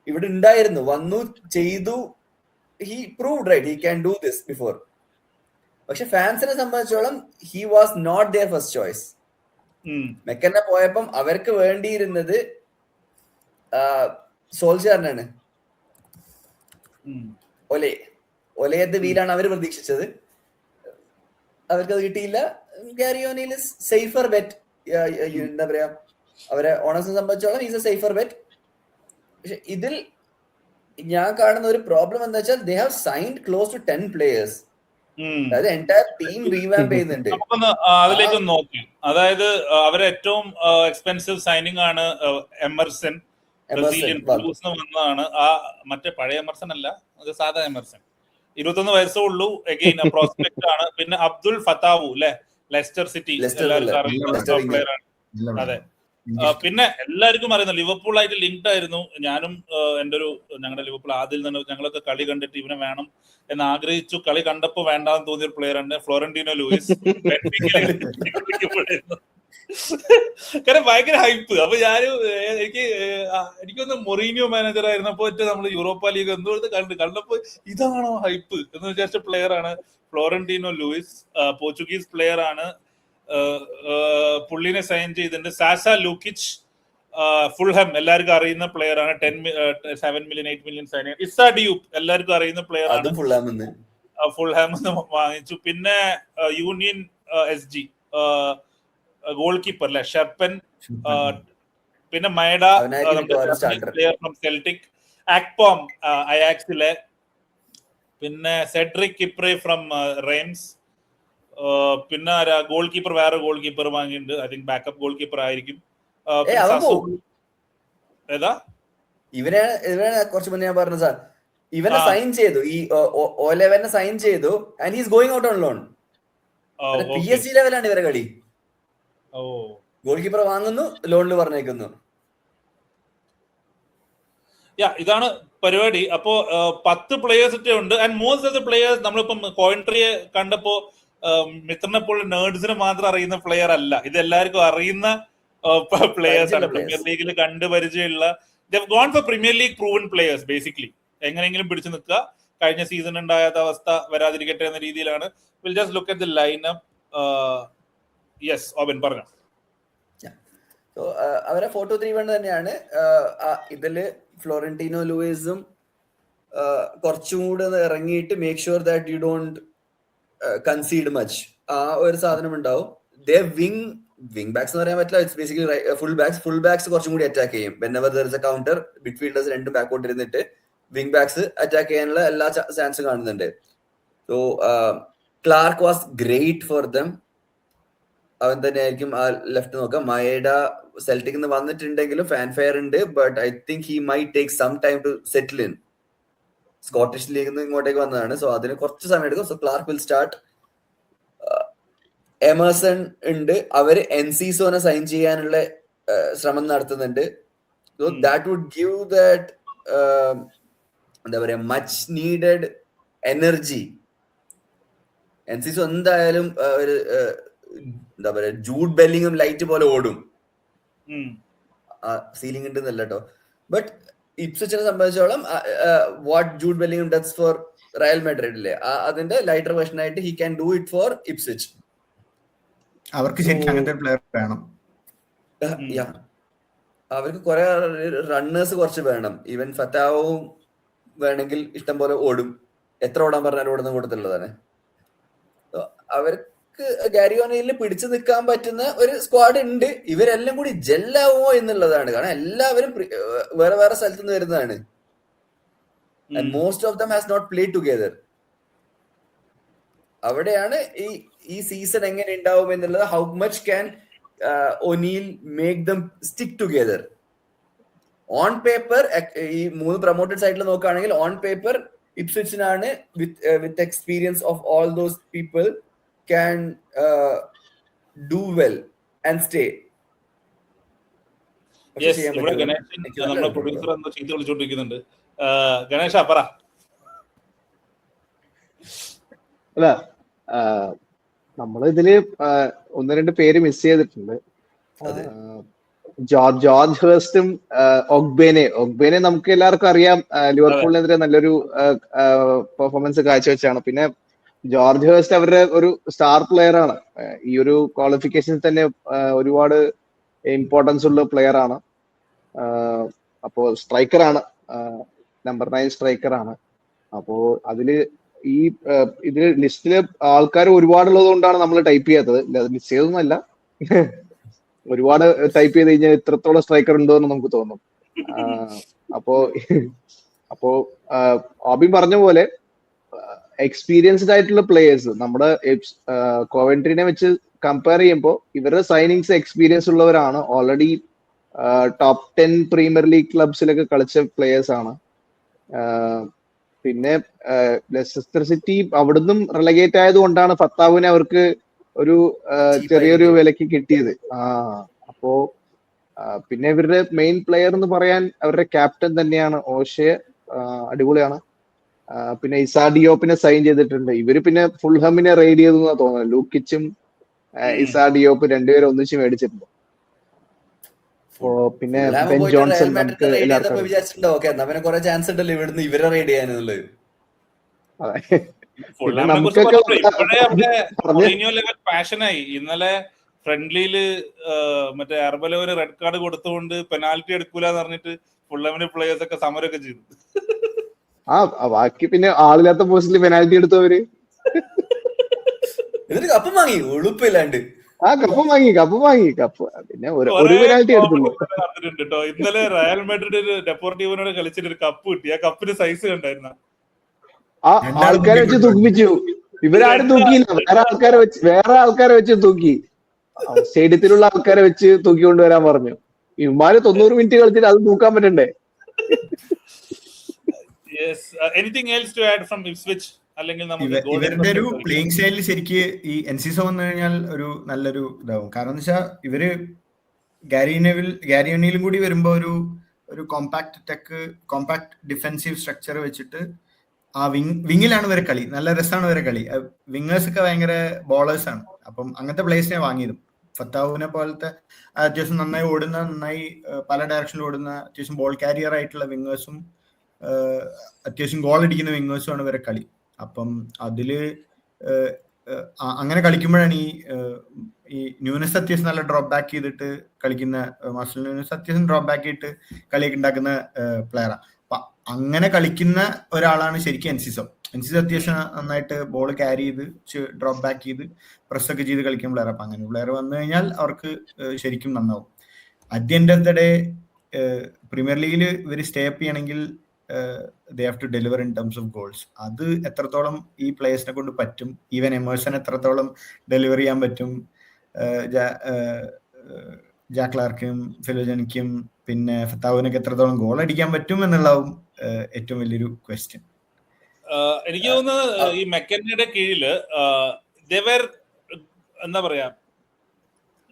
ഇവിടെ ഉണ്ടായിരുന്നു, വന്നു ചെയ്തു. He proved right he can do this before. പക്ഷെ ഫാൻസിനെ സംബന്ധിച്ചോളം he was not their first choice. മെക്കന്നെ പോയപ്പം അവർക്ക് വേണ്ടിയിരുന്നത് സോൾജാറിനാണ്. ഒലയത്തെ വീലാണ് അവർ പ്രതീക്ഷിച്ചത്, അവർക്കത് കിട്ടിയില്ല. Gary O'Neil is safer bet. എന്താ പറയാ, അവരെ ഓണേഴ്സിനെ സംബന്ധിച്ചോളം ഈസ് എ സേഫർ ബെറ്റ്. പക്ഷെ ഇതിൽ ഞാൻ കാണുന്ന ഒരു പ്രോബ്ലം എന്താ വെച്ചാൽ they have signed close to 10 players. അതായത് എൻറ്റയർ ടീം റീവാമ്പ് ചെയ്യുന്നുണ്ട്. അതിലേക്ക് നോക്കി, അതായത് അവരെ ഏറ്റവും എക്സ്പെൻസീവ് സൈനിങ് ആണ് എമർസൺ. ബ്രസീലിയൻ വന്നതാണ്. ആ മറ്റേ പഴയ എമർസൺ അല്ല, അത് സാധാ എമർസൺ. 21 വയസ്സേ ഉള്ളൂ. അഗെയിൻ പ്രോസ്പെക്ട് ആണ്. പിന്നെ അബ്ദുൽ ഫത്താവു അല്ലെ, ലെസ്റ്റർ സിറ്റി പ്ലെയർ ആണ്. അതെ. പിന്നെ എല്ലാവർക്കും അറിയുന്ന ലിവർപൂൾ ആയിട്ട് ലിങ്ക്ഡ് ആയിരുന്നു. ഞാനും ഞങ്ങളുടെ ലിവർപൂൾ ആദ്യം തന്നെ ഞങ്ങളൊക്കെ കളി കണ്ടിട്ട് ഇവനെ വേണം എന്ന് ആഗ്രഹിച്ചു. കളി കണ്ടപ്പോ വേണ്ടാന്ന് തോന്നിയ ഒരു പ്ലെയർ ആണ് ഫ്ലോറന്റീനോ ലൂയിസ്. കാരണം ഭയങ്കര ഹൈപ്പ്. അപ്പൊ എനിക്കൊന്ന് മൊറീനിയോ മാനേജർ ആയിരുന്നപ്പോ നമ്മൾ യൂറോപ്പ ലീഗ് എന്തുകൊണ്ട് കണ്ടപ്പോ ഇതാണോ ഹൈപ്പ് എന്ന് വിചാരിച്ച പ്ലെയർ ആണ് ഫ്ലോറന്റീനോ ലൂയിസ്. പോർച്ചുഗീസ് പ്ലെയർ ആണ്. പുള്ളിനെ സൈൻ ചെയ്തിട്ടുണ്ട്. സാസ ലൂക്കിച്ച്, ഫുൾഹാം എല്ലാവർക്കും അറിയുന്ന പ്ലെയർ ആണ്. 7 million 8 million സൈൻ. ഇസ ഡിയൂപ്പ് എല്ലാവർക്കും അറിയുന്ന പ്ലെയർ ആണ്, ഫുൾഹാം വാങ്ങിച്ചു. പിന്നെ യൂണിയൻ SG ഗോൾ കീപ്പർ അല്ലെ ഷെർപ്പൻ. പിന്നെ മൈഡ പ്ലെയർ ഫ്രം സെൽറ്റിക്. ആക്പോം അയാക്സിലെ. പിന്നെ സെഡ്രിക് കിപ്രെ ഫ്രം റെയിംസ്. പിന്നെ ഗോൾ കീപ്പർ വേറെ ഗോൾ കീപ്പർ വാങ്ങിയിട്ടുണ്ട്. I think backup goal keeper ആയിരിക്കും. ഏതാ ഇവനെ കുറച്ച് മുന്നേ ഞാൻ പറഞ്ഞു സാർ, ഇവനെ സൈൻ ചെയ്തു, ഈ O11 സൈൻ ചെയ്തു and he is going out on loan. PSG ലെവലാണ് ഇവരെ കളി. ഗോൾ കീപ്പർ വാങ്ങുന്നു, ലോണിൽ പറഞ്ഞേക്കുന്നു. ഇതാണ് പരിപാടി. അപ്പോ 10 പ്ലേയേഴ്സ് ഉണ്ട്. And most of the players നമ്മളിപ്പം കോയിൻട്രിയെ കണ്ടപ്പോ മിത്രനെ പോലെ നേർഡ്സിന് മാത്രം അറിയുന്ന പ്ലെയർ അല്ല, ഇത് എല്ലാവർക്കും അറിയുന്ന പ്ലേയേഴ്സ് ആണ്. പ്രീമിയർ ലീഗിൽ കണ്ടു പരിചയമുള്ള gone for Premier League proven players. Basically എങ്ങനെയെങ്കിലും പിടിച്ചു നിൽക്കുക. കഴിഞ്ഞ സീസൺ ഉണ്ടാകാത്ത അവസ്ഥ വരാതിരിക്കട്ടെ എന്ന രീതിയിലാണ്. Will just look at the lineup. Yes ഓബൻ പറഞ്ഞു. അവരെ 4-2-3-1 തന്നെയാണ്. ഇതില് ഫ്ലോറന്റീനോ ലൂയിസും കുറച്ചും കൂടെ ഇറങ്ങിയിട്ട് make sure that you don't concede much, ആ ഒരു സാധനം ഉണ്ടാവും. വിങ് ബാക്സ് എന്ന് പറയാൻ പറ്റില്ല, ഇറ്റ്സ് ബേസിക്കലി ഫുൾ ബാക്സ് കുറച്ചും കൂടി അറ്റാക്ക് ചെയ്യും. Whenever there is A counter, midfielders രണ്ടും ബാക്കോട്ട് ഇരുന്നിട്ട് വിങ് ബാക്സ് അറ്റാക്ക് ചെയ്യാനുള്ള എല്ലാ ചാൻസും കാണുന്നുണ്ട്. So Clarke was great for them. അവൻ തന്നെ ആയിരിക്കും ആ ലെഫ്റ്റ് നോക്കാം. മയേഡ സെൽറ്റിക് നിന്ന് വന്നിട്ടുണ്ടെങ്കിലും ഫാൻ ഫെയർ ഉണ്ട്, but I think he might take some time to settle in. Scottish ലീഗിൽ നിന്ന് ഇങ്ങോട്ടേക്ക് വന്നതാണ്, സോ അതിന് കുറച്ച് സമയം എടുക്കും. So Clarke will start. Emerson ഉണ്ട്, അവര് എൻസിസോനെ സൈൻ ചെയ്യാനുള്ള ശ്രമം നടത്തുന്നുണ്ട്. So that would give that എന്താ പറയാ മച്ച് നീഡഡ് എനർജി. എൻസിസോ എന്തായാലും ഒരു എന്താ പറയാ ജൂഡ് ബെല്ലിങ്ങും ലൈറ്റ് പോലെ ഓടും. സീലിംഗ് ഉണ്ടെന്നല്ല കേട്ടോ. ബട്ട് ഇപ്സ്വിച്ചിനെ സംബന്ധിച്ചോളം what Jude Bellingham does for Real Madrid ഇല്ലേ, അതിന്റെ ലൈറ്റർ വേർഷൻ ആയിട്ട് he can do it for Ipswich. അവർക്ക് ശരിക്കും അങ്ങനത്തെ പ്ലെയർ വേണം. അവർക്ക് കുറെ റണ്ണേഴ്സ് കുറച്ച് വേണം. ഈവൻ ഫത്താവും വേണമെങ്കിൽ ഇഷ്ടം പോലെ ഓടും, എത്ര ഓടാൻ പറഞ്ഞാലും ഓടുന്ന കൂട്ടത്തിലുള്ളതാണ്. അവർക്ക് ഗാരിയോണയിൽ പിടിച്ചു നിൽക്കാൻ പറ്റുന്ന ഒരു സ്ക്വാഡ് ഉണ്ട്. ഇവരെല്ലാം കൂടി ജെല്ലാവോ എന്നുള്ളതാണ്. കാരണം എല്ലാവരും വേറെ വേറെ സ്ഥലത്തു നിന്ന് വരുന്നതാണ്. And most of them has not played together. അവിടെയാണ് ഈ സീസൺ എങ്ങനെ ഉണ്ടാവും എന്നുള്ളത്. How much can O'Neil make them stick together. On paper ഈ 3 പ്രൊമോട്ടഡ് സൈഡിൽ നോക്കുകയാണെങ്കിൽ ഓൺ പേപ്പർ ഇപ്സ്വിച്ചിനാണ് with experience of all those people can do well and stay. നമ്മുടെ പ്രൊഡ്യൂസർ എന്തോ ചീത്ത വിളിച്ചോണ്ടിരിക്കുന്നുണ്ട്. ഗണേഷ പറ. അല്ല, നമ്മളിതില് 1-2 പേര് മിസ് ചെയ്തിട്ടുണ്ട്. ജോർജ് ഹേസ്റ്റും ഒഗ്ബേനെ നമുക്ക് എല്ലാവർക്കും അറിയാം, ലിവർപൂളിനെതിരെ നല്ലൊരു പെർഫോമൻസ് കാഴ്ചവെച്ചാണ്. പിന്നെ ജോർജ് ഹേസ്റ്റ് അവരുടെ ഒരു സ്റ്റാർ പ്ലെയർ ആണ്. ഈ ഒരു ക്വാളിഫിക്കേഷനിൽ തന്നെ ഒരുപാട് ഇമ്പോർട്ടൻസ് ഉള്ള പ്ലെയർ ആണ്. അപ്പോ സ്ട്രൈക്കറാണ്, നമ്പർ 9 സ്ട്രൈക്കറാണ്. അപ്പോ ഇതില് ലിസ്റ്റില് ആൾക്കാർ ഒരുപാടുള്ളത് കൊണ്ടാണ് നമ്മൾ ടൈപ്പ് ചെയ്യാത്തത്. മിസ് ചെയ്തൊന്നുമല്ല, ഒരുപാട് ടൈപ്പ് ചെയ്ത് കഴിഞ്ഞാൽ ഇത്രത്തോളം സ്ട്രൈക്കർ ഉണ്ടോ എന്ന് നമുക്ക് തോന്നും. അപ്പോ ആബി പറഞ്ഞ പോലെ എക്സ്പീരിയൻസ്ഡ് ആയിട്ടുള്ള പ്ലേയേഴ്സ് നമ്മുടെ കോവൻട്രിനെ വെച്ച് കമ്പയർ ചെയ്യുമ്പോൾ ഇവരുടെ സൈനിങ്സ് എക്സ്പീരിയൻസ് ഉള്ളവരാണ്. ഓൾറെഡി ടോപ്പ് 10 പ്രീമിയർ ലീഗ് ക്ലബ്സിലൊക്കെ കളിച്ച പ്ലേയേഴ്സ് ആണ്. പിന്നെ ലെസ്റ്റർ സിറ്റി അവിടുന്നും റിലഗേറ്റ് ആയത് കൊണ്ടാണ് ഫത്താവിനെ അവർക്ക് ഒരു ചെറിയൊരു വിലക്ക് കിട്ടിയത്. അപ്പോ പിന്നെ ഇവരുടെ മെയിൻ പ്ലെയർ എന്ന് പറയാൻ അവരുടെ ക്യാപ്റ്റൻ തന്നെയാണ് ഓഷെ, അടിപൊളിയാണ്. പിന്നെ ഇസാ ഡിയോപ്പിനെ സൈൻ ചെയ്തിട്ടുണ്ട്. ഇവര് പിന്നെ ഫുൾഹമിനെ റെയ്ഡ് ചെയ്തു എന്നാ തോന്നുന്നത്. ലൂക്കിച്ചും ഇസാ ഡിയോപ്പ് രണ്ടുപേരും ഒന്നിച്ച് മേടിച്ചിട്ടുണ്ട്. പിന്നെ ബെൻ ജോൺസൺ നമുക്ക് കുറെ ചാൻസ് ഉണ്ടല്ലോ ഇവിടുന്ന് ഇവരെ റെയ്ഡ് ചെയ്യാനുള്ളത്. പാഷനായി. ഇന്നലെ ഫ്രണ്ട്ലിയില് മറ്റേ അർബലോന് റെഡ് കാർഡ് കൊടുത്തുകൊണ്ട് പെനാൽറ്റി എടുക്കൂലെന്ന് പറഞ്ഞിട്ട് ഫുള്ളമിന് പ്ലേയേഴ്സ് ഒക്കെ സമരമൊക്കെ ചെയ്തു. ബാക്കി പിന്നെ ആളില്ലാത്ത പോസ്റ്റിൽ പെനാൽറ്റി എടുത്തവര് എന്നിട്ട് കപ്പം വാങ്ങി ഉളുപ്പില്ലാണ്ട്. കപ്പ് വാങ്ങി പിന്നെ ഒരു പെനാൽറ്റി എടുത്തുള്ളൂ. ഇന്നലെ റയൽ മാഡ്രിഡ് ഡെപ്പോർട്ടീവോനോട് കളിച്ചിട്ട് ഒരു കപ്പ് കിട്ടി. ആ കപ്പിന് സൈസ് കണ്ടായിരുന്ന ആൾക്കാരെ വെച്ച് തൂക്കിപ്പിച്ചു. ഇവരാരും തൂക്കിയില്ല, വേറെ ആൾക്കാരെ വെച്ച് തൂക്കി. സ്റ്റേഡിയത്തിലുള്ള ആൾക്കാരെ വെച്ച് തൂക്കി കൊണ്ടുവരാൻ പറഞ്ഞു. ഇവന്മാര് 90 മിനിറ്റ് കളിച്ചിട്ട് അത് തൂക്കാൻ പറ്റണ്ടേ? ഇവരുടെ ഒരു പ്ലേയിങ് സ്റ്റൈലിൽ ശരിക്ക് ഈ എൻസിസോ വന്നു കഴിഞ്ഞാൽ ഒരു നല്ലൊരു ഇതാവും. കാരണം എന്ന് വെച്ചാൽ ഇവര് ഗാരിയോണിയിലും കൂടി വരുമ്പോ ഒരു കോമ്പാക്ട് ഡിഫെൻസീവ് സ്ട്രക്ചർ വെച്ചിട്ട് ആ വിങ്ങിലാണ് ഇവരെ കളി. നല്ല രസമാണ് ഇവരെ കളി. വിങ്ങേഴ്സ് ഒക്കെ ഭയങ്കര ബോളേഴ്സ് ആണ്. അപ്പം അങ്ങനത്തെ പ്ലേയേഴ്സിനെ വാങ്ങിയതും ഫത്താവിനെ പോലത്തെ അത്യാവശ്യം നന്നായി ഓടുന്ന, നന്നായി പല ഡയറക്ഷനിൽ ഓടുന്ന, അത്യാവശ്യം ബോൾ കാരിയർ ആയിട്ടുള്ള വിങ്ങേഴ്സും അത്യാവശ്യം ഗോൾ അടിക്കുന്ന വിങ്ങേഴ്സുമാണ് ഇവരെ കളി. അപ്പം അതില് അങ്ങനെ കളിക്കുമ്പോഴാണ് ഈ ന്യൂനസ് അത്യാവശ്യം നല്ല ഡ്രോപ്പ് ബാക്ക് ചെയ്തിട്ട് കളിക്കുന്ന, മാർസൽ ന്യൂനസ് അത്യാവശ്യം ഡ്രോപ്പ് ബാക്ക് ചെയ്തിട്ട് കളിയൊക്കെ ഉണ്ടാക്കുന്ന പ്ലെയറാണ്. അപ്പൊ അങ്ങനെ കളിക്കുന്ന ഒരാളാണ് ശരിക്കും എൻസിസോ. അത്യാവശ്യം നന്നായിട്ട് ബോൾ ക്യാരി ചെയ്ത് ഡ്രോപ്പ് ബാക്ക് ചെയ്ത് പ്രസ്സൊക്കെ ചെയ്ത് കളിക്കുന്ന പ്ലെയർ. അപ്പൊ അങ്ങനെ പ്ലെയർ വന്നു കഴിഞ്ഞാൽ അവർക്ക് ശരിക്കും നന്നാവും. At the end of the day premier ലീഗിൽ ഇവർ സ്റ്റേ അപ്പ് ചെയ്യണമെങ്കിൽ they have to deliver in terms of goals. അത് എത്രത്തോളം ഈ പ്ലേയേഴ്സിനെ കൊണ്ട് പറ്റും, ഈവൻ എമേഴ്സൺ എത്രത്തോളം ഡെലിവർ ചെയ്യാൻ പറ്റും, ജാക്ക് ക്ലാർക്കും ഫിലോജനിക്കും പിന്നെ ഫത്താവിനൊക്കെ എത്രത്തോളം ഗോൾ അടിക്കാൻ പറ്റും എന്നുള്ളതും ഏറ്റവും വലിയൊരു ക്വസ്റ്റ്യൻ. എനിക്ക് തോന്നുന്നത് ഈ മെക്കനിയുടെ കീഴില് എന്താ പറയാ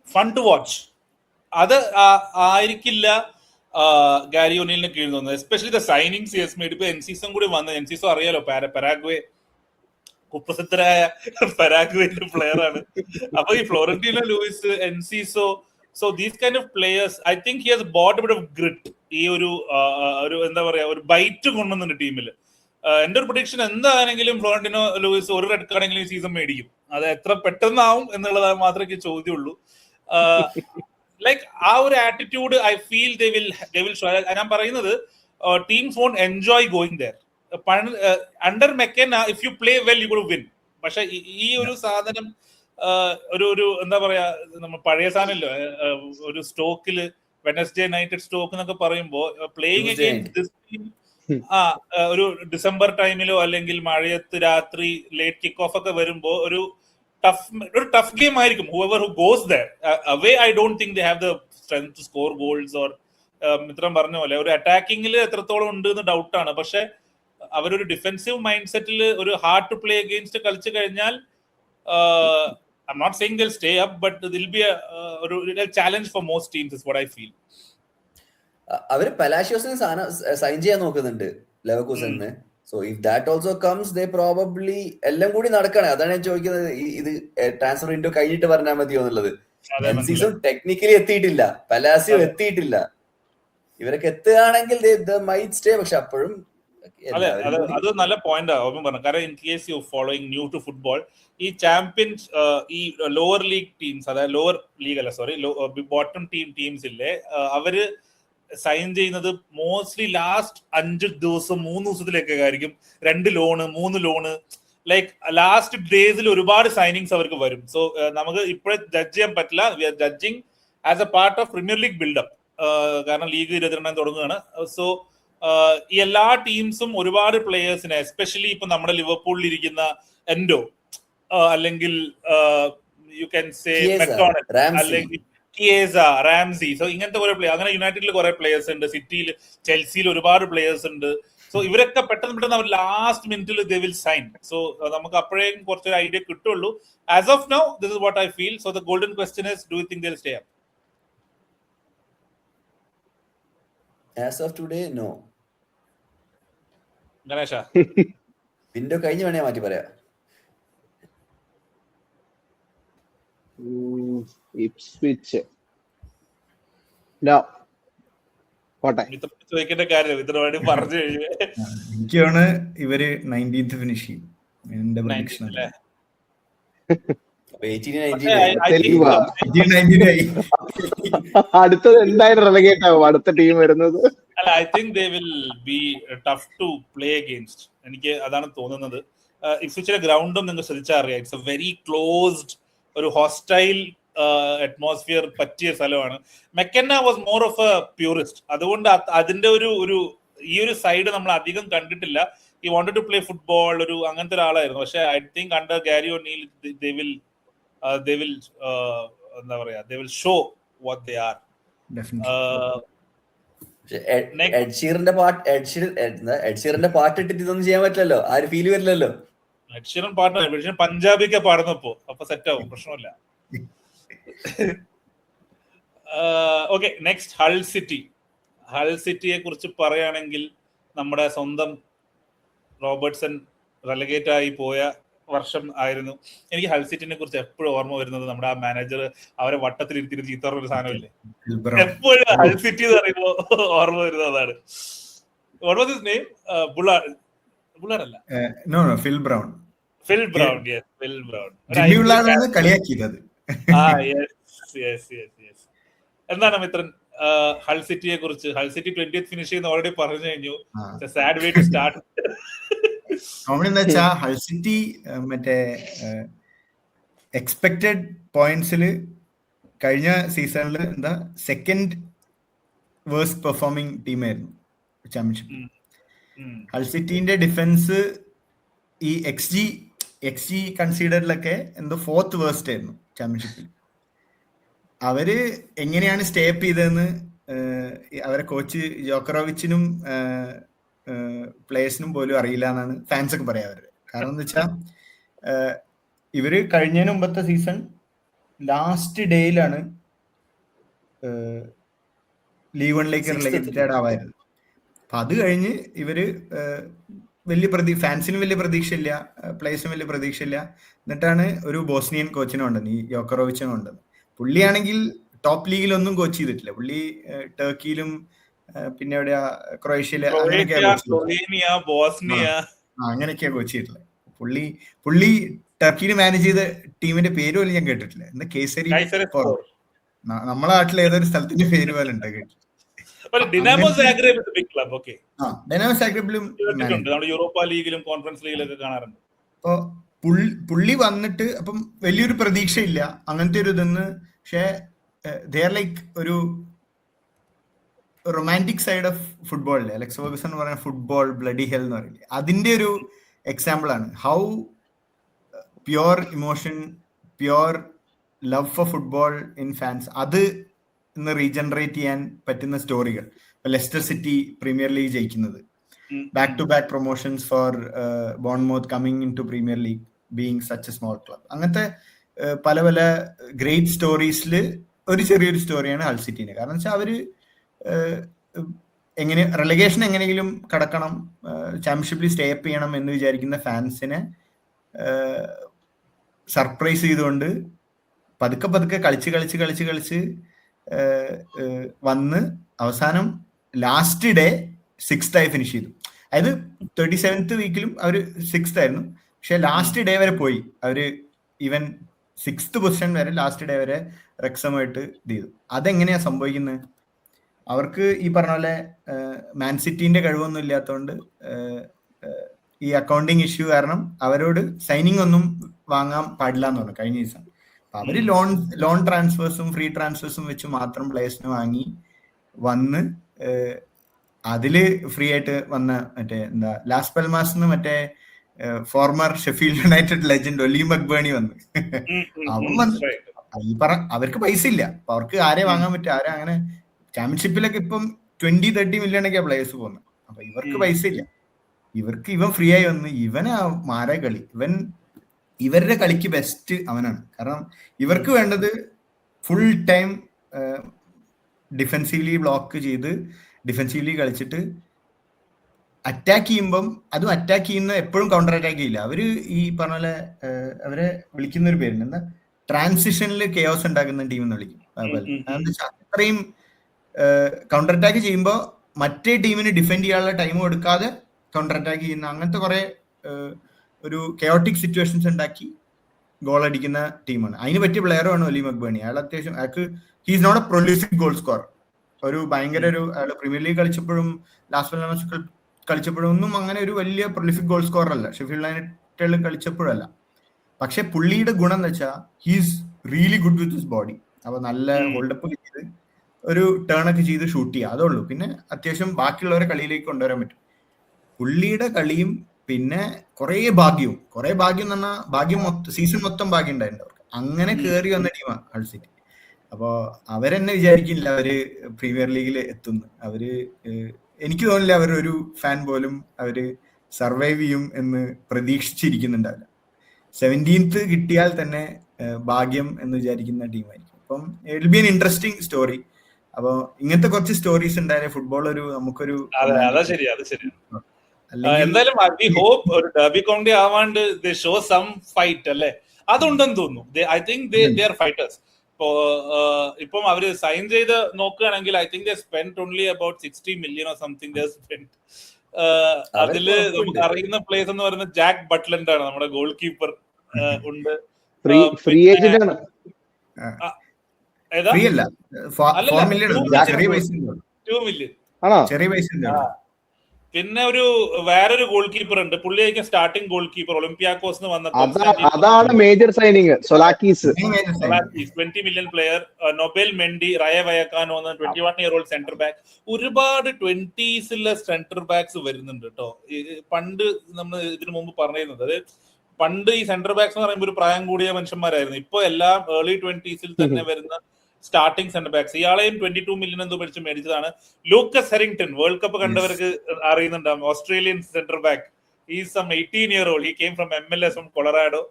ഫൺ ടു വാച്ച്. അത് ആയിരിക്കില്ല ഗാരി ഒനീലിന് കീഴിൽ തോന്നുന്നത്. Especially the signings yes made. ഇപ്പൊ എൻസീസും കൂടി വന്ന്, എൻസീസോ അറിയാലോ പരാഗ്വേ കുപ്രസിദ്ധരായ പരാഗ്വേന്റെ പ്ലെയർ ആണ്. അപ്പൊ ഈ ഫ്ലോറന്റീനോ ലൂയിസ്, എൻസീസോ, so these kind of players I think he has bought bit of grit. ഈ ഒരു എന്താ പറയാ ഒരു ബൈറ്റ് കൊണ്ടുവന്നുണ്ട് ടീമിൽ. എന്റെ ഒരു പ്രൊഡിക്ഷൻ എന്താണെങ്കിലും ഫ്ലോറന്റീനോ ലൂയിസ് ഒരു റെഡ് കാർഡെങ്കിലും ഈ സീസൺ മേടിക്കും. അത് എത്ര പെട്ടെന്നാവും എന്നുള്ളത് മാത്രമേ ചോദ്യമുള്ളൂ. ലൈക്ക് ആ ഒരു attitude I feel they will show. ഞാൻ പറയുന്നത് teams won't enjoy going there. Under McKenna if you play well you will win. പക്ഷെ ഈ ഒരു സാധനം ഒരു എന്താ പറയാ, നമ്മൾ പഴയ സാധനമല്ലോ, ഒരു സ്റ്റോക്കില് വെനസ്ഡേ നൈറ്റ് സ്റ്റോക്ക് എന്നൊക്കെ പറയുമ്പോ പ്ലേയിങ് അഗെയിൻസ്റ്റ് ദിസ് ടീം ഒരു ഡിസംബർ ടൈമിലോ അല്ലെങ്കിൽ മഴയത്ത് രാത്രി ലേറ്റ് കിക്ക് ഓഫ് ഒക്കെ വരുമ്പോ ഒരു ടഫ് ഗെയിം ആയിരിക്കും. whoever who goes there away I don't think they have the strength to score goals or മിത്രം പറഞ്ഞ പോലെ ഒരു അറ്റാക്കിംഗിൽ എത്രത്തോളം ഉണ്ട് എന്ന് ഡൗട്ടാണ്. പക്ഷെ അവരൊരു ഡിഫെൻസീവ് മൈൻഡ് സെറ്റിൽ ഒരു ഹാർഡ് ടു പ്ലേ അഗെയിൻസ്റ്റ് കളിച്ചു കഴിഞ്ഞാൽ I'm not saying they'll stay up, but there'll be a challenge for most teams is what I feel. അവര് പലാഷ്യോസിന് സൈൻ ചെയ്യാൻ നോക്കുന്നുണ്ട് ലെവർകൂസന്. So if that also comes they probably എല്ലാം കൂടി നടക്കണേ. അതാണ് ഞാൻ ചോദിക്കുന്നത്, ഇത് ട്രാൻസ്ഫർ വിൻഡോ കഴിഞ്ഞിട്ട് പറഞ്ഞാൽ മതിയോ എന്നുള്ളത്. സീസൺ ടെക്നിക്കലി എത്തിയിട്ടില്ല, പലാസിയോ എത്തിയിട്ടില്ല. ഇവരൊക്കെ എത്തുകയാണെങ്കിൽ മൈറ്റ് സ്റ്റേ. പക്ഷെ അപ്പോഴും അത് നല്ല പോയിന്റ് ആണ് പറഞ്ഞു. കാരണം in case you following new to football, ഈ ചാമ്പ്യൻസ് ഈ ലോവർ ലീഗ് ടീംസ്, അതായത് ലോവർ ലീഗ് അല്ല സോറി ബോട്ടം ടീംസ് ഇല്ലേ, അവര് സൈൻ ചെയ്യുന്നത് മോസ്റ്റ്ലി ലാസ്റ്റ് 5 ദിവസം 3 ദിവസത്തിലേക്കൊക്കെ ആയിരിക്കും. 2 ലോണ് 3 ലോണ്, ലൈക്ക് ലാസ്റ്റ് ഡേയ്സിൽ ഒരുപാട് സൈനിങ്സ് അവർക്ക് വരും. സോ നമുക്ക് ഇപ്പോഴേ ജഡ്ജ് ചെയ്യാൻ പറ്റില്ല. We are judging as a part of Premier League buildup. കാരണം ലീഗ് 22 തുടങ്ങുകയാണ്. സോ ഈ എല്ലാ ടീംസും ഒരുപാട് പ്ലേയേഴ്സിനെ, എസ്പെഷ്യലി ഇപ്പൊ നമ്മുടെ ലിവർപൂളിൽ ഇരിക്കുന്ന എൻഡോ അല്ലെങ്കിൽ യു ക്യാൻ സേ മെക്ഡോണൽ അല്ലെങ്കിൽ കിയേസ, റാംസി, സോ ഇങ്ങനത്തെ കുറെ പ്ലേയേഴ്സ്, അങ്ങനെ യുണൈറ്റഡിൽ കുറെ പ്ലേയേഴ്സ് ഉണ്ട്, സിറ്റിയിൽ ചെൽസിയിൽ ഒരുപാട് പ്ലേയേഴ്സ് ഉണ്ട്. സോ ഇവരൊക്കെ പെട്ടെന്ന് അവർ ലാസ്റ്റ് മിനിറ്റിൽ ദേ വിൽ സൈൻ. സോ നമുക്ക് അപ്പോഴേക്കും കുറച്ചൊരു ഐഡിയ കിട്ടുള്ളൂ. As of now this is what I feel. So the golden question is, do you think they will stay up? As of today, no. Ganesha window കഴിഞ്ഞ് വേണേ മാറ്റി പറയാം. Ipswich no കോട്ടെ ചോദിക്കേണ്ട കാര്യം ഇത്ര വേണ്ടി പറഞ്ഞു കഴിഞ്ഞു. എനിക്കാണ് ഇവര് 19th ഫിനിഷ് ചെയ്യും. എന്റെ പ്രഡിക്ഷൻ അല്ലേ. അടുത്തത് എന്തായാലും റെലഗേറ്റ് ആവും, അടുത്ത ടീം വരുന്നത്. അല്ല, I think they will be tough to play against. എനിക്ക് അതാണ് തോന്നുന്നത്. ഇപ്സ്വിച്ചിലെ ഗ്രൗണ്ടും നിങ്ങൾക്ക് ശ്രദ്ധിച്ചാൽ അറിയാം, ഇറ്റ്സ് എ വെരി ക്ലോസ്ഡ്, ഒരു ഹോസ്റ്റൈൽ അറ്റ്മോസ്ഫിയർ പറ്റിയ സ്ഥലമാണ്. McKenna was more of a purist. അതുകൊണ്ട് അതിന്റെ ഒരു ഈ ഒരു സൈഡ് നമ്മൾ അധികം കണ്ടിട്ടില്ല. He wanted to play football, ഒരു അങ്ങനത്തെ ഒരാളായിരുന്നു. പക്ഷെ I think under Gary O'Neil they will എന്താ പറയാ, they will show what they are. Ed ഷീറിന്റെ പാട്ട് ഇട്ടിട്ട് ഇതൊന്നും ചെയ്യാൻ പറ്റില്ലല്ലോ, ആ ഒരു ഫീൽ വരില്ലല്ലോ. എഡ് ഷീറൻ പാട്ട് പക്ഷെ പഞ്ചാബിക്ക് പാടുന്നപ്പോ അപ്പൊ സെറ്റ് ആവും, പ്രശ്നമില്ല. Okay, next Hull City. Hull സിറ്റിയെ കുറിച്ച് പറയുകയാണെങ്കിൽ നമ്മുടെ സ്വന്തം റോബർട്ട്സൺ റെലഗേറ്റ് ആയി പോയ വർഷം ആയിരുന്നു. എനിക്ക് ഹൾ സിറ്റിനെ കുറിച്ച് എപ്പോഴും ഓർമ്മ വരുന്നത് നമ്മുടെ ആ മാനേജർ അവരെ വട്ടത്തിൽ ഇരുത്തി ചീത്ത പറഞ്ഞൊരു സാധനമില്ലേ, എപ്പോഴും ഹൾ സിറ്റി എന്ന് പറയുമ്പോ ഓർമ്മ വരുന്നത് അതാണ്. What was his name? Bullard അല്ല, Phil Brown. Yes, Phil Brown. കളിയാക്കിയത്. എന്താണ് മിത്രൻ ഹൾ സിറ്റിയെ കുറിച്ച്? ഹൾ സിറ്റി 20th ഫിനിഷ് ചെയ്യുന്ന ഓൾറെഡി പറഞ്ഞു കഴിഞ്ഞു. Sad way to start. എന്താ വെച്ചാ ഹൾ സിറ്റി മറ്റേ എക്സ്പെക്ടഡ് പോയിന്റ്സില് കഴിഞ്ഞ സീസണില് എന്താ സെക്കൻഡ് വേഴ്സ്റ്റ് പെർഫോമിംഗ് ടീമായിരുന്നു ചാമ്പ്യൻഷിപ്പ്. ഹൾ സിറ്റിന്റെ ഡിഫൻസ് ഈ എക്സ് ജി കൺസിഡറിലൊക്കെ എന്തോ 4th വേഴ്സ്റ്റ് ആയിരുന്നു ചാമ്പ്യൻഷിപ്പിൽ. അവര് എങ്ങനെയാണ് സ്റ്റേപ്പ് ചെയ്തതെന്ന് അവരെ കോച്ച് ജോക്കറോവിച്ചിനും പ്ലേയേഴ്സിനും പോലും അറിയില്ല എന്നാണ് ഫാൻസ് ഒക്കെ പറയാ അവര്. കാരണം എന്ന് വെച്ചാൽ ഇവര് കഴിഞ്ഞതിന് മുമ്പത്തെ സീസൺ ലാസ്റ്റ് ഡേയിലാണ് ലീഗ് വണ്ണിലേക്ക് Sixth റിലേറ്റഡ് ആവായിരുന്നു. അപ്പൊ അത് കഴിഞ്ഞ് ഇവര് ഫാൻസിനും വലിയ പ്രതീക്ഷയില്ല, പ്ലേയേഴ്സിനും വലിയ പ്രതീക്ഷയില്ല. എന്നിട്ടാണ് ഒരു ബോസ്നിയൻ കോച്ചിനെ കൊണ്ടുവന്നത്, ഈ യോക്കറോവിച്ചിനെ കൊണ്ടുവന്നത്. പുള്ളിയാണെങ്കിൽ ടോപ്പ് ലീഗിലൊന്നും കോച്ച് ചെയ്തിട്ടില്ല. പുള്ളി ടർക്കിയിലും പിന്നെ എവിടെയാ ക്രൊയേഷ്യയില് അങ്ങനെയൊക്കെയാ കോച്ച് ചെയ്തിട്ടുള്ളത്. പുള്ളി ടർക്കിയിൽ മാനേജ് ചെയ്ത ടീമിന്റെ പേര് പോലും ഞാൻ കേട്ടിട്ടില്ല. എന്താ കേസരി, നമ്മളെ നാട്ടിൽ ഏതൊരു സ്ഥലത്തിന്റെ പേര് പോലെ ഉണ്ട് കേട്ടിട്ട്. Dinamo Zagreb is a big club, okay. ഡിനാമോ സാഗ്രെബിലും യൂറോപ്പ ലീഗിലും കോൺഫറൻസ് ലീഗിലൊക്കെ കാണാറുണ്ട്. അപ്പൊ പുള്ളി വന്നിട്ട് അപ്പം വലിയൊരു പ്രതീക്ഷയില്ല അങ്ങനത്തെ ഒരു ഇതെന്ന്. പക്ഷെ ദേ ആർ ലൈക്ക് ഒരു റൊമാൻറ്റിക് സൈഡ് ഓഫ് ഫുട്ബോളിലെ അലക്സ് ഫെർഗുസൺ എന്ന് പറയുന്ന ഫുട്ബോൾ ബ്ലഡി ഹെൽ എന്ന് പറയില്ലേ, അതിന്റെ ഒരു എക്സാമ്പിൾ ആണ്. How pure emotion, pure love for football in fans, അത് ഇന്ന് റീജനറേറ്റ് ചെയ്യാൻ പറ്റുന്ന സ്റ്റോറികൾ. ലെസ്റ്റർ സിറ്റി പ്രീമിയർ ലീഗ് ജയിക്കുന്നത്, back to back promotions for Bournemouth coming in to Premier League being such a small club, അങ്ങനത്തെ പല പല ഗ്രേറ്റ് സ്റ്റോറീസിൽ ഒരു ചെറിയൊരു സ്റ്റോറിയാണ് ഹൾ സിറ്റിന്. കാരണം വെച്ചാൽ അവര് എങ്ങനെ റെലഗേഷൻ എങ്ങനെയെങ്കിലും കടക്കണം, ചാമ്പ്യൻഷിപ്പിൽ സ്റ്റേ അപ്പ് ചെയ്യണം എന്ന് വിചാരിക്കുന്ന ഫാൻസിനെ സർപ്രൈസ് ചെയ്തുകൊണ്ട് പതുക്കെ പതുക്കെ കളിച്ച് വന്ന് അവസാനം ലാസ്റ്റ് ഡേ 6th ആയി ഫിനിഷ് ചെയ്തു. അതായത് 37th വീക്കിലും അവർ 6th ആയിരുന്നു. പക്ഷെ ലാസ്റ്റ് ഡേ വരെ പോയി അവര്, ഈവൻ 6th പൊസിഷൻ വരെ ലാസ്റ്റ് ഡേ വരെ റെക്സമായിട്ട് ഇത് ചെയ്തു. അതെങ്ങനെയാ സംഭവിക്കുന്നത്? അവർക്ക് ഈ പറഞ്ഞ പോലെ മാൻ സിറ്റിന്റെ കഴിവൊന്നും ഇല്ലാത്തതുകൊണ്ട് ഈ അക്കൗണ്ടിങ് ഇഷ്യൂ കാരണം അവരോട് സൈനിങ് ഒന്നും വാങ്ങാൻ പാടില്ല എന്ന് പറഞ്ഞു കഴിഞ്ഞ ദിവസം. അവര് ലോൺ ട്രാൻസ്ഫേഴ്സും ഫ്രീ ട്രാൻസ്ഫേഴ്സും വെച്ച് മാത്രം പ്ലേയേഴ്സിനെ വാങ്ങി വന്ന് അതില് ഫ്രീ ആയിട്ട് വന്ന മറ്റേ എന്താ ലാസ് പൽമാസ് മറ്റേ ഫോർമർ ഷെഫീൽഡ് യുണൈറ്റഡ് ലെജൻഡ് ഒലി മക്ബേണി വന്ന് അവൻ വന്ന് ഈ അവർക്ക് പൈസ ഇല്ല, അപ്പൊ അവർക്ക് ആരെ വാങ്ങാൻ പറ്റും? ആരെ അങ്ങനെ ചാമ്പ്യൻഷിപ്പിലൊക്കെ ഇപ്പം 20-30 മില്യണൊക്കെയാ പ്ലേയേഴ്സ് പോകുന്നത്. അപ്പൊ ഇവർക്ക് പൈസ ഇല്ല. ഇവൻ ഫ്രീ ആയി വന്ന് ഇവനാ മാരെ കളി, ഇവരുടെ കളിക്ക് ബെസ്റ്റ് അവനാണ്. കാരണം ഇവർക്ക് വേണ്ടത് ഫുൾ ടൈം ഡിഫെൻസീവ്ലി ബ്ലോക്ക് ചെയ്ത് ഡിഫെൻസീവ്ലി കളിച്ചിട്ട് അറ്റാക്ക് ചെയ്യുമ്പം അതും അറ്റാക്ക് ചെയ്യുന്ന എപ്പോഴും കൗണ്ടർ അറ്റാക്ക് ചെയ്യില്ല. അവര് ഈ പറഞ്ഞ പോലെ അവരെ വിളിക്കുന്ന ഒരു പേരുണ്ട്, എന്താ ട്രാൻസിഷനിൽ കെയോസ് ഉണ്ടാക്കുന്ന ടീം എന്ന് വിളിക്കും. അത്രയും കൗണ്ടർ അറ്റാക്ക് ചെയ്യുമ്പോൾ മറ്റേ ടീമിന് ഡിഫെൻഡ് ചെയ്യാനുള്ള ടൈം കൊടുക്കാതെ കൗണ്ടർ അറ്റാക്ക് ചെയ്യുന്ന അങ്ങനത്തെ കുറെ ഒരു കെയോട്ടിക് സിറ്റുവേഷൻസ് ഉണ്ടാക്കി ഗോൾ അടിക്കുന്ന ടീമാണ്. അതിന് പറ്റിയ പ്ലെയറുമാണ് ഒലി മക്ബേണി. അയാൾ അത്യാവശ്യം he's not a prolific goal score. ഒരു ഭയങ്കര അയാൾ പ്രീമിയർ ലീഗ് കളിച്ചപ്പോഴും ലാസ്റ്റ് കളിച്ചപ്പോഴും ഒന്നും അങ്ങനെ ഒരു വലിയ പ്രൊലിഫിക് ഗോൾ സ്കോറർ അല്ല, ഷെഫീൽഡ് യുണൈറ്റഡിൽ കളിച്ചപ്പോഴല്ല. പക്ഷെ പുള്ളിയുടെ ഗുണം എന്ന് വെച്ചാൽ he's really good with his body. അപ്പൊ നല്ല ഹോൾഡപ്പ് ചെയ്ത് ഒരു ടേൺ ഒക്കെ ചെയ്ത് ഷൂട്ട് ചെയ്യുക, അതേ ഉള്ളൂ. പിന്നെ അത്യാവശ്യം ബാക്കിയുള്ളവരെ കളിയിലേക്ക് കൊണ്ടുവരാൻ പറ്റും. പുള്ളിയുടെ കളിയും പിന്നെ കുറെ ഭാഗ്യം എന്ന് പറഞ്ഞാൽ ഭാഗ്യം സീസൺ മൊത്തം ഭാഗ്യം ഉണ്ടായിട്ടുണ്ട് അവർക്ക്. അങ്ങനെ കയറി വന്ന ടീമാണ് ഹൾ സിറ്റി. അപ്പോ അവരെന്നെ വിചാരിക്കില്ല അവര് പ്രീമിയർ ലീഗിൽ എത്തുന്നു. അവര് എനിക്ക് തോന്നില്ല അവരൊരു ഫാൻ പോലും അവര് സർവൈവ് ചെയ്യും എന്ന് പ്രതീക്ഷിച്ചിരിക്കുന്നുണ്ടാവില്ല. 17th കിട്ടിയാൽ തന്നെ ഭാഗ്യം എന്ന് വിചാരിക്കുന്ന ടീമായിരിക്കും. അപ്പം it be an interesting story. അപ്പൊ ഇങ്ങനത്തെ കുറച്ച് സ്റ്റോറീസ് ഉണ്ടായാലേ ഫുട്ബോൾ ഒരു നമുക്കൊരു എന്തായാലും ഐ ഹോപ്പ് ഒരു ഡെർബി കൗണ്ടി ആവാണ്ട് ദേ ഷോ സം ഫൈറ്റ് അല്ലേ, അതുണ്ടെന്ന് തോന്നുന്നു. I think they are fighters. ഇപ്പം അവര് സൈൻ ചെയ്ത് നോക്കുകയാണെങ്കിൽ I think they spend only about 60 million or something they spent. അതില് നമുക്ക് അറിയുന്ന പ്ലേസ് എന്ന് പറയുന്നത് ജാക്ക് ബട്ട്ലൻഡ് ആണ്, നമ്മുടെ ഗോൾ കീപ്പർ ഉണ്ട്. ഫ്രീ ഏജന്റ് ആണ്. ഏതാ? 4 million. 2 million. ചെറിയ പൈസ. പിന്നെ വേറൊരു ഗോൾ കീപ്പർ ഉണ്ട്, പുള്ളിയായിരിക്കും സ്റ്റാർട്ടിംഗ് ഗോൾ കീപ്പർ ഒളിമ്പിയാക്കോസ് വന്ന. അതാണ് major signing. Tzolakis 20 million player. Nobel Mendy, Rayo Vallecano 21-year-old centre back. ഒരുപാട് 20s സെന്റർ ബാക്സ് വരുന്നുണ്ട് കേട്ടോ. പണ്ട് നമ്മൾ ഇതിനു മുമ്പ് പറഞ്ഞിരുന്നത്, അതായത് പണ്ട് ഈ സെന്റർ ബാക്സ് എന്ന് പറയുമ്പോൾ ഒരു പ്രായം കൂടിയ മനുഷ്യന്മാരായിരുന്നു. ഇപ്പൊ എല്ലാം ഏർലി 20s തന്നെ വരുന്ന സ്റ്റാർട്ടിംഗ് സെന്റർ ബാക്സ്. ഇയാളെയും 22 million എന്തോ പഠിച്ച് മേടിച്ചതാണ്. ലൂക്കസ് ഹെറിംഗ്ടൺ, വേൾഡ് കപ്പ് കണ്ടവർക്ക് അറിയുന്നുണ്ടാവും, Australian centre back. Is some 18-year-old. He came from MLS from Colorado.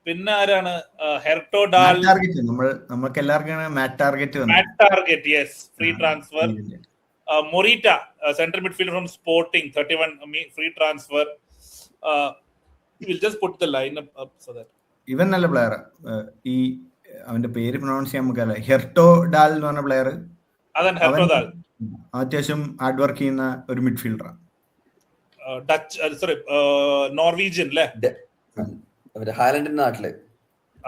പിന്നെ ആരാണ്? ഹെർട്ടോ ഡാൽ, നമുക്ക് എല്ലാവർക്കും Matt Targett Matt Targett, yes, free transfer. Morita, central midfielder from Sporting, 31 free transfer. We'll just put the lineup up so that ഇവൻ നല്ല player. ഈ അവന്റെ പേര് പ്രൊനൗൺസ് ചെയ്യാൻ നമുക്കല്ല, ഹെർട്ടോ ഡാൽ എന്ന് പറഞ്ഞ പ്ലെയർ. അതാണ് ഹെർട്ടോ ഡാൽ. അത്യാവശ്യം ഹാർഡ് വർക്ക് ചെയ്യുന്ന ഒരു മിഡ്ഫീൽഡറാണ്. ഡച്ച്, സോറി, നോർവീജിയൻ അല്ലേ? ഹാലൻഡിന്റെ നാട്ടില്.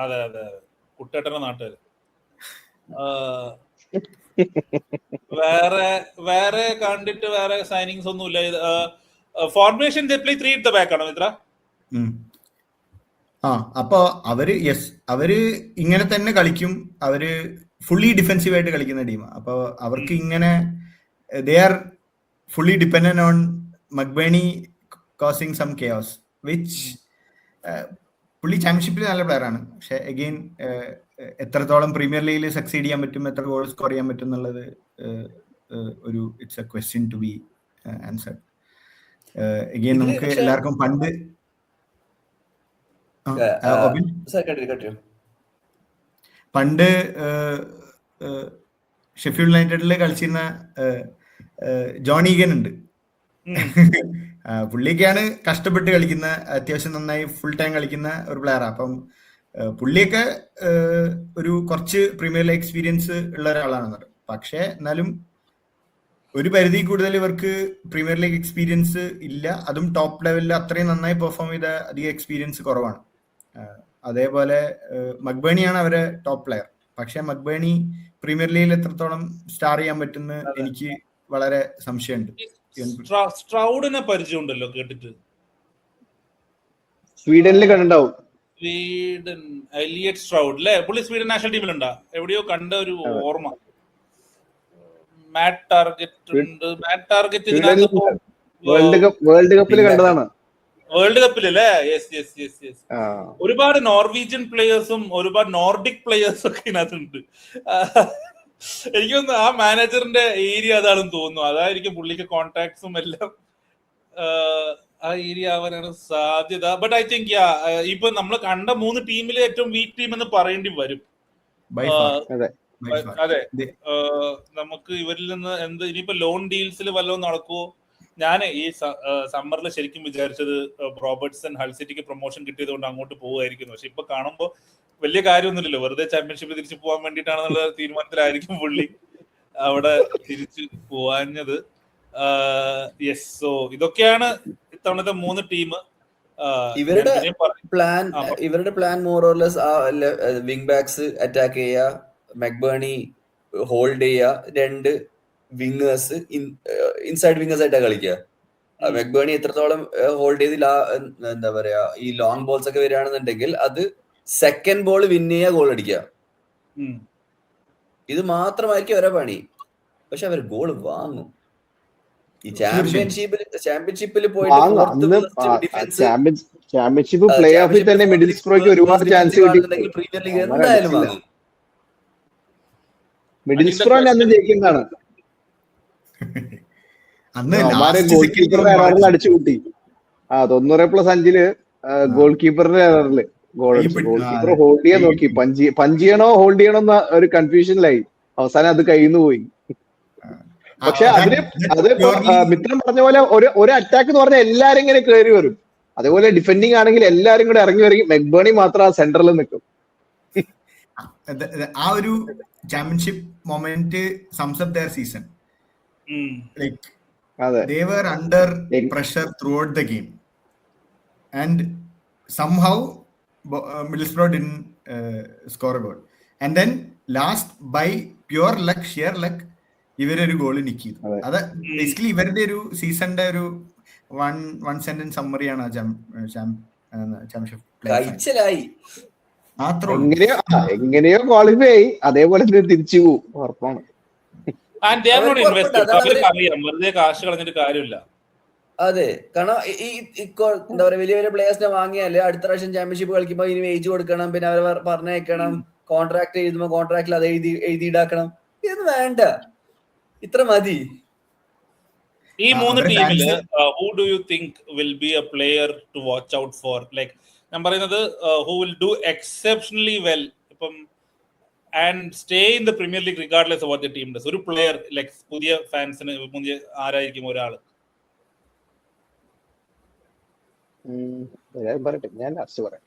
അതെ അതെ, കുട്ടേട്ടന്റെ നാട്ടുകാര്. വേറെ കണ്ടിട്ട് വേറെ സൈനിങ്സ് ഒന്നുമില്ല. Formation play 3 at the back ആണോ മിത്ര? അപ്പൊ അവര് ഇങ്ങനെ തന്നെ കളിക്കും. അവര് ഫുള്ളി ഡിഫെൻസീവ് ആയിട്ട് കളിക്കുന്ന ടീമാണ്. അപ്പൊ അവർക്ക് ഇങ്ങനെ they are fully dependent on McBurnie causing some chaos, which പുള്ളി ചാമ്പ്യൻഷിപ്പിൽ നല്ല പ്ലെയർ ആണ്. പക്ഷെ അഗെയിൻ എത്രത്തോളം പ്രീമിയർ ലീഗിൽ സക്സീഡ് ചെയ്യാൻ പറ്റും, എത്ര ഗോൾ സ്കോർ ചെയ്യാൻ പറ്റും എന്നുള്ളത് ഒരു it's a question to be answered. Again നമുക്ക് എല്ലാവർക്കും പണ്ട് ഷെഫീൽഡ് യുണൈറ്റഡിൽ കളിച്ചിരുന്ന ജോൺ ഈഗൻ ഉണ്ട്. പുള്ളിയൊക്കെയാണ് കഷ്ടപ്പെട്ട് കളിക്കുന്ന, അത്യാവശ്യം നന്നായി ഫുൾ ടൈം കളിക്കുന്ന ഒരു പ്ലെയറാണ്. അപ്പം പുള്ളിയൊക്കെ ഒരു കുറച്ച് പ്രീമിയർ ലീഗ് എക്സ്പീരിയൻസ് ഉള്ള ഒരാളാണ്. പക്ഷെ എന്നാലും ഒരു പരിധി കൂടുതൽ ഇവർക്ക് പ്രീമിയർ ലീഗ് എക്സ്പീരിയൻസ് ഇല്ല. അതും ടോപ്പ് ലെവലിൽ അത്രയും നന്നായി പെർഫോം ചെയ്ത അധികം എക്സ്പീരിയൻസ് കുറവാണ്. അതേപോലെ മക്ബേണിയാണ് അവരെ ടോപ്പ് പ്ലെയർ. പക്ഷെ മക്ബേണി പ്രീമിയർ ലീഗിൽ എത്രത്തോളം സ്റ്റാർ ചെയ്യാൻ പറ്റുന്ന എനിക്ക് വളരെ സംശയമുണ്ട്. സ്ട്രൗഡിനെ പരിചയമുണ്ടല്ലോ കേട്ടിട്ട്. സ്വീഡനിൽ കണ്ടിട്ടുണ്ടാവും. സ്വീഡൻ, എലിയറ്റ് സ്ട്രൗഡ് അല്ലേ? പുള്ളി സ്വീഡൻ നാഷണൽ ടീമിലുണ്ടാ? എവിടെയോ കണ്ട ഒരു ഓർമ്മ. മാറ്റ് ടാർഗറ്റ് ഉണ്ട്. മാറ്റ് ടാർഗറ്റ് വേൾഡ് കപ്പിൽ കണ്ടതാണ്. വേൾഡ് കപ്പിലല്ലേ? Yes yes yes yes. ഒരുപാട് നോർവീജിയൻ പ്ലേയേഴ്സും ഒരുപാട് നോർഡിക് പ്ലേയേഴ്സും ഒക്കെ ഇതിനകത്തുണ്ട്. എനിക്ക് തോന്നുന്നു ആ മാനേജറിന്റെ ഏരിയ അതാണെന്ന് തോന്നുന്നു. അതായിരിക്കും പുള്ളിക്ക് കോൺടാക്ട്സും എല്ലാം ആ ഏരിയ ആവാനാണ് സാധ്യത. ബട്ട് ഐ തിങ്ക് ഇപ്പൊ നമ്മൾ കണ്ട 3 ടീമിലെ ഏറ്റവും വീക്ക് ടീം എന്ന് പറയേണ്ടി വരും. അതെ, നമുക്ക് ഇവരിൽ നിന്ന് ഇനിയിപ്പോ ലോൺ ഡീൽസിൽ വല്ലതും നടക്കുവോ? ഞാൻ ഈ സമ്മറിൽ ശരിക്കും വിചാരിച്ചത് റോബർട്ട്സൺ ഹൾ സിറ്റിക്ക് പ്രൊമോഷൻ കിട്ടിയത് കൊണ്ട് അങ്ങോട്ട് പോവുമായിരിക്കുന്നു. പക്ഷെ ഇപ്പൊ കാണുമ്പോൾ വലിയ കാര്യമൊന്നുമില്ലല്ലോ. വെറുതെ ചാമ്പ്യൻഷിപ്പ് തിരിച്ചു പോകാൻ വേണ്ടിയിട്ടാണെന്നുള്ള തീരുമാനത്തിലായിരിക്കും പുള്ളി അവിടെ തിരിച്ചു പോവാഞ്ഞത്. യെസ്, സോ ഇതൊക്കെയാണ് ഇത്തവണത്തെ 3 ടീം. ഇവരുടെ plan more or less wing backs attack ചെയ്യുക, മക്ബേണി ഹോൾഡ് ചെയ്യുക, 2 വിങ്ങേഴ്സ് ഇൻസൈഡ് വിങ്ങേഴ്സ് ആയിട്ടാ കളിക്കുക. മക്ബേണി എത്രത്തോളം ഹോൾഡ് ചെയ്ത് എന്താ പറയാ ഈ ലോങ് ബോൾസ് ഒക്കെ വരികയാണെന്നുണ്ടെങ്കിൽ അത് സെക്കൻഡ് ബോൾ വിൻ ചെയ്യുക, ഗോൾ അടിക്കുക. ഇത് മാത്രമായിരിക്കും അവരെ പണി. പക്ഷെ അവർ ഗോൾ വാങ്ങും. ഈ ചാമ്പ്യൻഷിപ്പിൽ പോയിട്ട് ചാമ്പ്യൻഷിപ്പ് പ്ലേ ഓഫിൽ തന്നെ മിഡിൽ സ്ക്രോയ്ക്ക് ഒരുപാട് ചാൻസ് കിട്ടി. പ്രീമിയർ ലീഗ് എന്തായാലും വാങ്ങും. മിഡിൽ സ്ക്രോ അന്ന് ജയിക്കുന്നതാണ്. ഗോൾ കീപ്പറിന്റെ എററിൽ അടിച്ചു കൂട്ടി. 90+5 ഗോൾ കീപ്പറിന്റെ എററില് ഗോൾ അടിച്ചു. ഗോൾ കീപ്പർ ഹോൾഡ് ചെയ്യാൻ നോക്കി, പഞ്ച് ചെയ്യണോ ഹോൾഡ് ചെയ്യണോ എന്ന ഒരു കൺഫ്യൂഷനിലായി. അവസാനം അത് കയ്യിന്ന് പോയി. പക്ഷെ അത് മിത്രം പറഞ്ഞ പോലെ ഒരു അറ്റാക്ക് എന്ന് പറഞ്ഞാൽ എല്ലാരും ഇങ്ങനെ കയറി വരും. അതേപോലെ ഡിഫെൻഡിങ് ആണെങ്കിൽ എല്ലാരും കൂടെ ഇറങ്ങി മക്ബേണി മാത്രം ആ സെന്ററിൽ നിൽക്കും. ആ ഒരു championship moment sums up their season. Like they were under pressure throughout the game, and somehow Middlesbrough didn't score a goal, and then last by pure luck, sheer luck, ഇവരൊരു ഗോൾ നിക്കി. അത് ബേസിക്കലി ഇവരുടെ ഒരു സീസണിന്റെ ഒരു one sentence സമ്മറിയാണ് championship. എങ്ങനെയോ qualify ആയി, അതേപോലെ തിരിച്ചു പോകും ഉറപ്പാണ്. അതെ, കാരണം ഈ എന്താ പറയാ വലിയ വലിയ പ്ലേയേഴ്സിനെ വാങ്ങിയാല് അടുത്ത പ്രാവശ്യം ചാമ്പ്യൻഷിപ്പ് കളിക്കുമ്പോ ഇനി ഏജ് കൊടുക്കണം, പിന്നെ അവരെ പറഞ്ഞേക്കണം, കോൺട്രാക്ട് എഴുതുമ്പോ കോൺട്രാക്റ്റിൽ അത് എഴുതിയിടാക്കണം. ഇതൊന്നും വേണ്ട, ഇത്ര മതി. ഈ 3 ടീമില് who do you think will be a player to watch out for? Like ഞാൻ പറയുന്നത് who will do exceptionally well ഇപ്പം and stay in the premier League regardless of what the team does. ഒരു പ്ലെയർ ലൈക് പുതിയ ഫാൻസിന് പുതിയ ആരായിരിക്കും ഒരാള്? പറയട്ടെ, ഞാൻ ലാസ്റ്റ് പറയാം.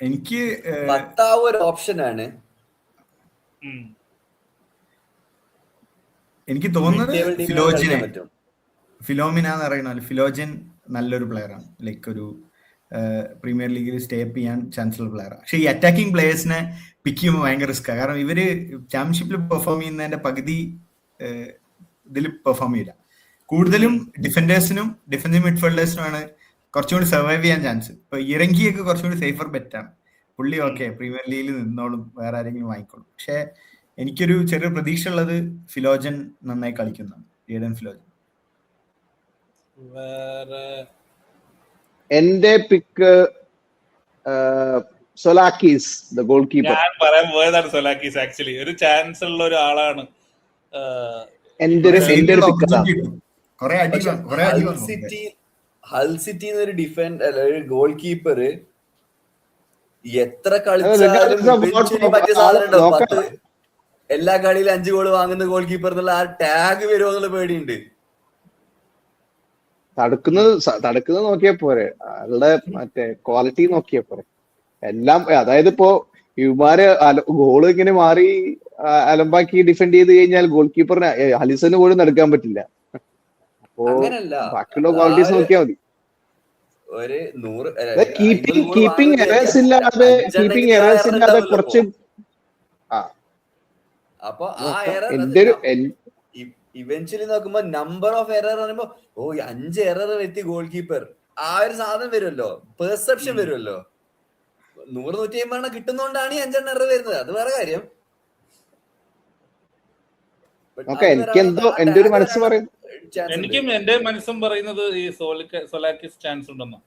എനിക്ക് പത്താവ് ഒരു ഓപ്ഷനാണ്. എനിക്ക് തോന്നുന്നത് ഫിലോമിന എന്ന് പറയുന്ന ഫിലോജൻ നല്ലൊരു പ്ലെയറാണ്. ലൈക്ക് ഒരു പ്രീമിയർ ലീഗിൽ സ്റ്റേ അപ്പ് ചെയ്യാൻ ചാൻസ് ഉള്ള പ്ലെയറാണ്. പക്ഷെ ഈ അറ്റാക്കിംഗ് പ്ലേയേഴ്സിനെ പിക്ക് ചെയ്യുമ്പോൾ ഭയങ്കര റിസ്ക്കാണ്. കാരണം ഇവര് ചാമ്പ്യൻഷിപ്പിൽ പെർഫോം ചെയ്യുന്നതിന്റെ പകുതി ഇതിൽ പെർഫോം ചെയ്യില്ല. കൂടുതലും ഡിഫൻഡേഴ്സിനും ഡിഫൻസീവ് മിഡ്ഫീൽഡേഴ്സിനുമാണ് കുറച്ചുകൂടി സർവൈവ് ചെയ്യാൻ ചാൻസ്. ഇപ്പൊ ഇറങ്ങിയൊക്കെ കുറച്ചുകൂടി സേഫർ ബെറ്റാണ്. പുള്ളി ഓക്കെ പ്രീമിയർ ലീഗിൽ നിന്നോളും, വേറെ ആരെങ്കിലും വാങ്ങിക്കോളും. പക്ഷെ എനിക്കൊരു ചെറിയ പ്രതീക്ഷ ഉള്ളത് ഫിലോജൻ നന്നായി കളിക്കുന്നതാണ്. ഏഡൻ ഫിലോജൻ. എന്റെ പിക്ക് സൊലാക്കീസ്, ദ ഗോൾ കീപ്പർ. ഞാൻ പറയാൻ പോയതാണ് സൊലാക്കീസ്. ആക്ച്വലി ഒരു ചാൻസ് ഉള്ള ഒരു ആളാണ്. എന്റെ ഒരു പിക്ക് ഹൽ സിറ്റി ഒരു ഒരു ഗോൾ കീപ്പർ എത്ര കളിച്ചാലും പറ്റിയ സാധനം ഉണ്ടാവും. എല്ലാ കളിയിലും 5 ഗോൾ വാങ്ങുന്ന ഗോൾ കീപ്പർ എന്നുള്ള ആ ടാഗ് വരുമോ എന്നുള്ള പേടിയുണ്ട്. തടുക്കുന്നത് നോക്കിയാ പോരെ, ആളുടെ മറ്റേ ക്വാളിറ്റി നോക്കിയാ പോരെ. എല്ലാം അതായത് ഇപ്പോ ഇവന്മാര് ഗോള് ഇങ്ങനെ മാറി അലമ്പാക്കി ഡിഫെൻഡ് ചെയ്ത് കഴിഞ്ഞാൽ ഗോൾ കീപ്പറിന് ഹലിസന് പോലും നടക്കാൻ പറ്റില്ല. അപ്പോ ബാക്കിയുള്ള ക്വാളിറ്റീസ് നോക്കിയാൽ മതി. ഒരു 100 കീപ്പിംഗ് എറേഴ്സ് ഇല്ലാതെ കുറച്ച് അപ്പൊ ആ എറർ ഇവൻച്വലി നോക്കുമ്പോ നമ്പർ ഓഫ് എറർ പറയുമ്പോ 5 എറർ വരുത്തി ഗോൾ കീപ്പർ, ആ ഒരു സാധനം വരുമല്ലോ, പെർസെപ്ഷൻ വരുമല്ലോ. 100-150 കിട്ടുന്നോണ്ടാണ് ഈ 5 എറർ വരുന്നത്. അത് വേറെ കാര്യം. എന്റെ ഒരു മനസ്സ് പറയുന്നു, എനിക്കും എന്റെ മനസ്സും പറയുന്നത് ഈ സൊലാക്കിസ് ചാൻസ് ഉണ്ടെന്നോ.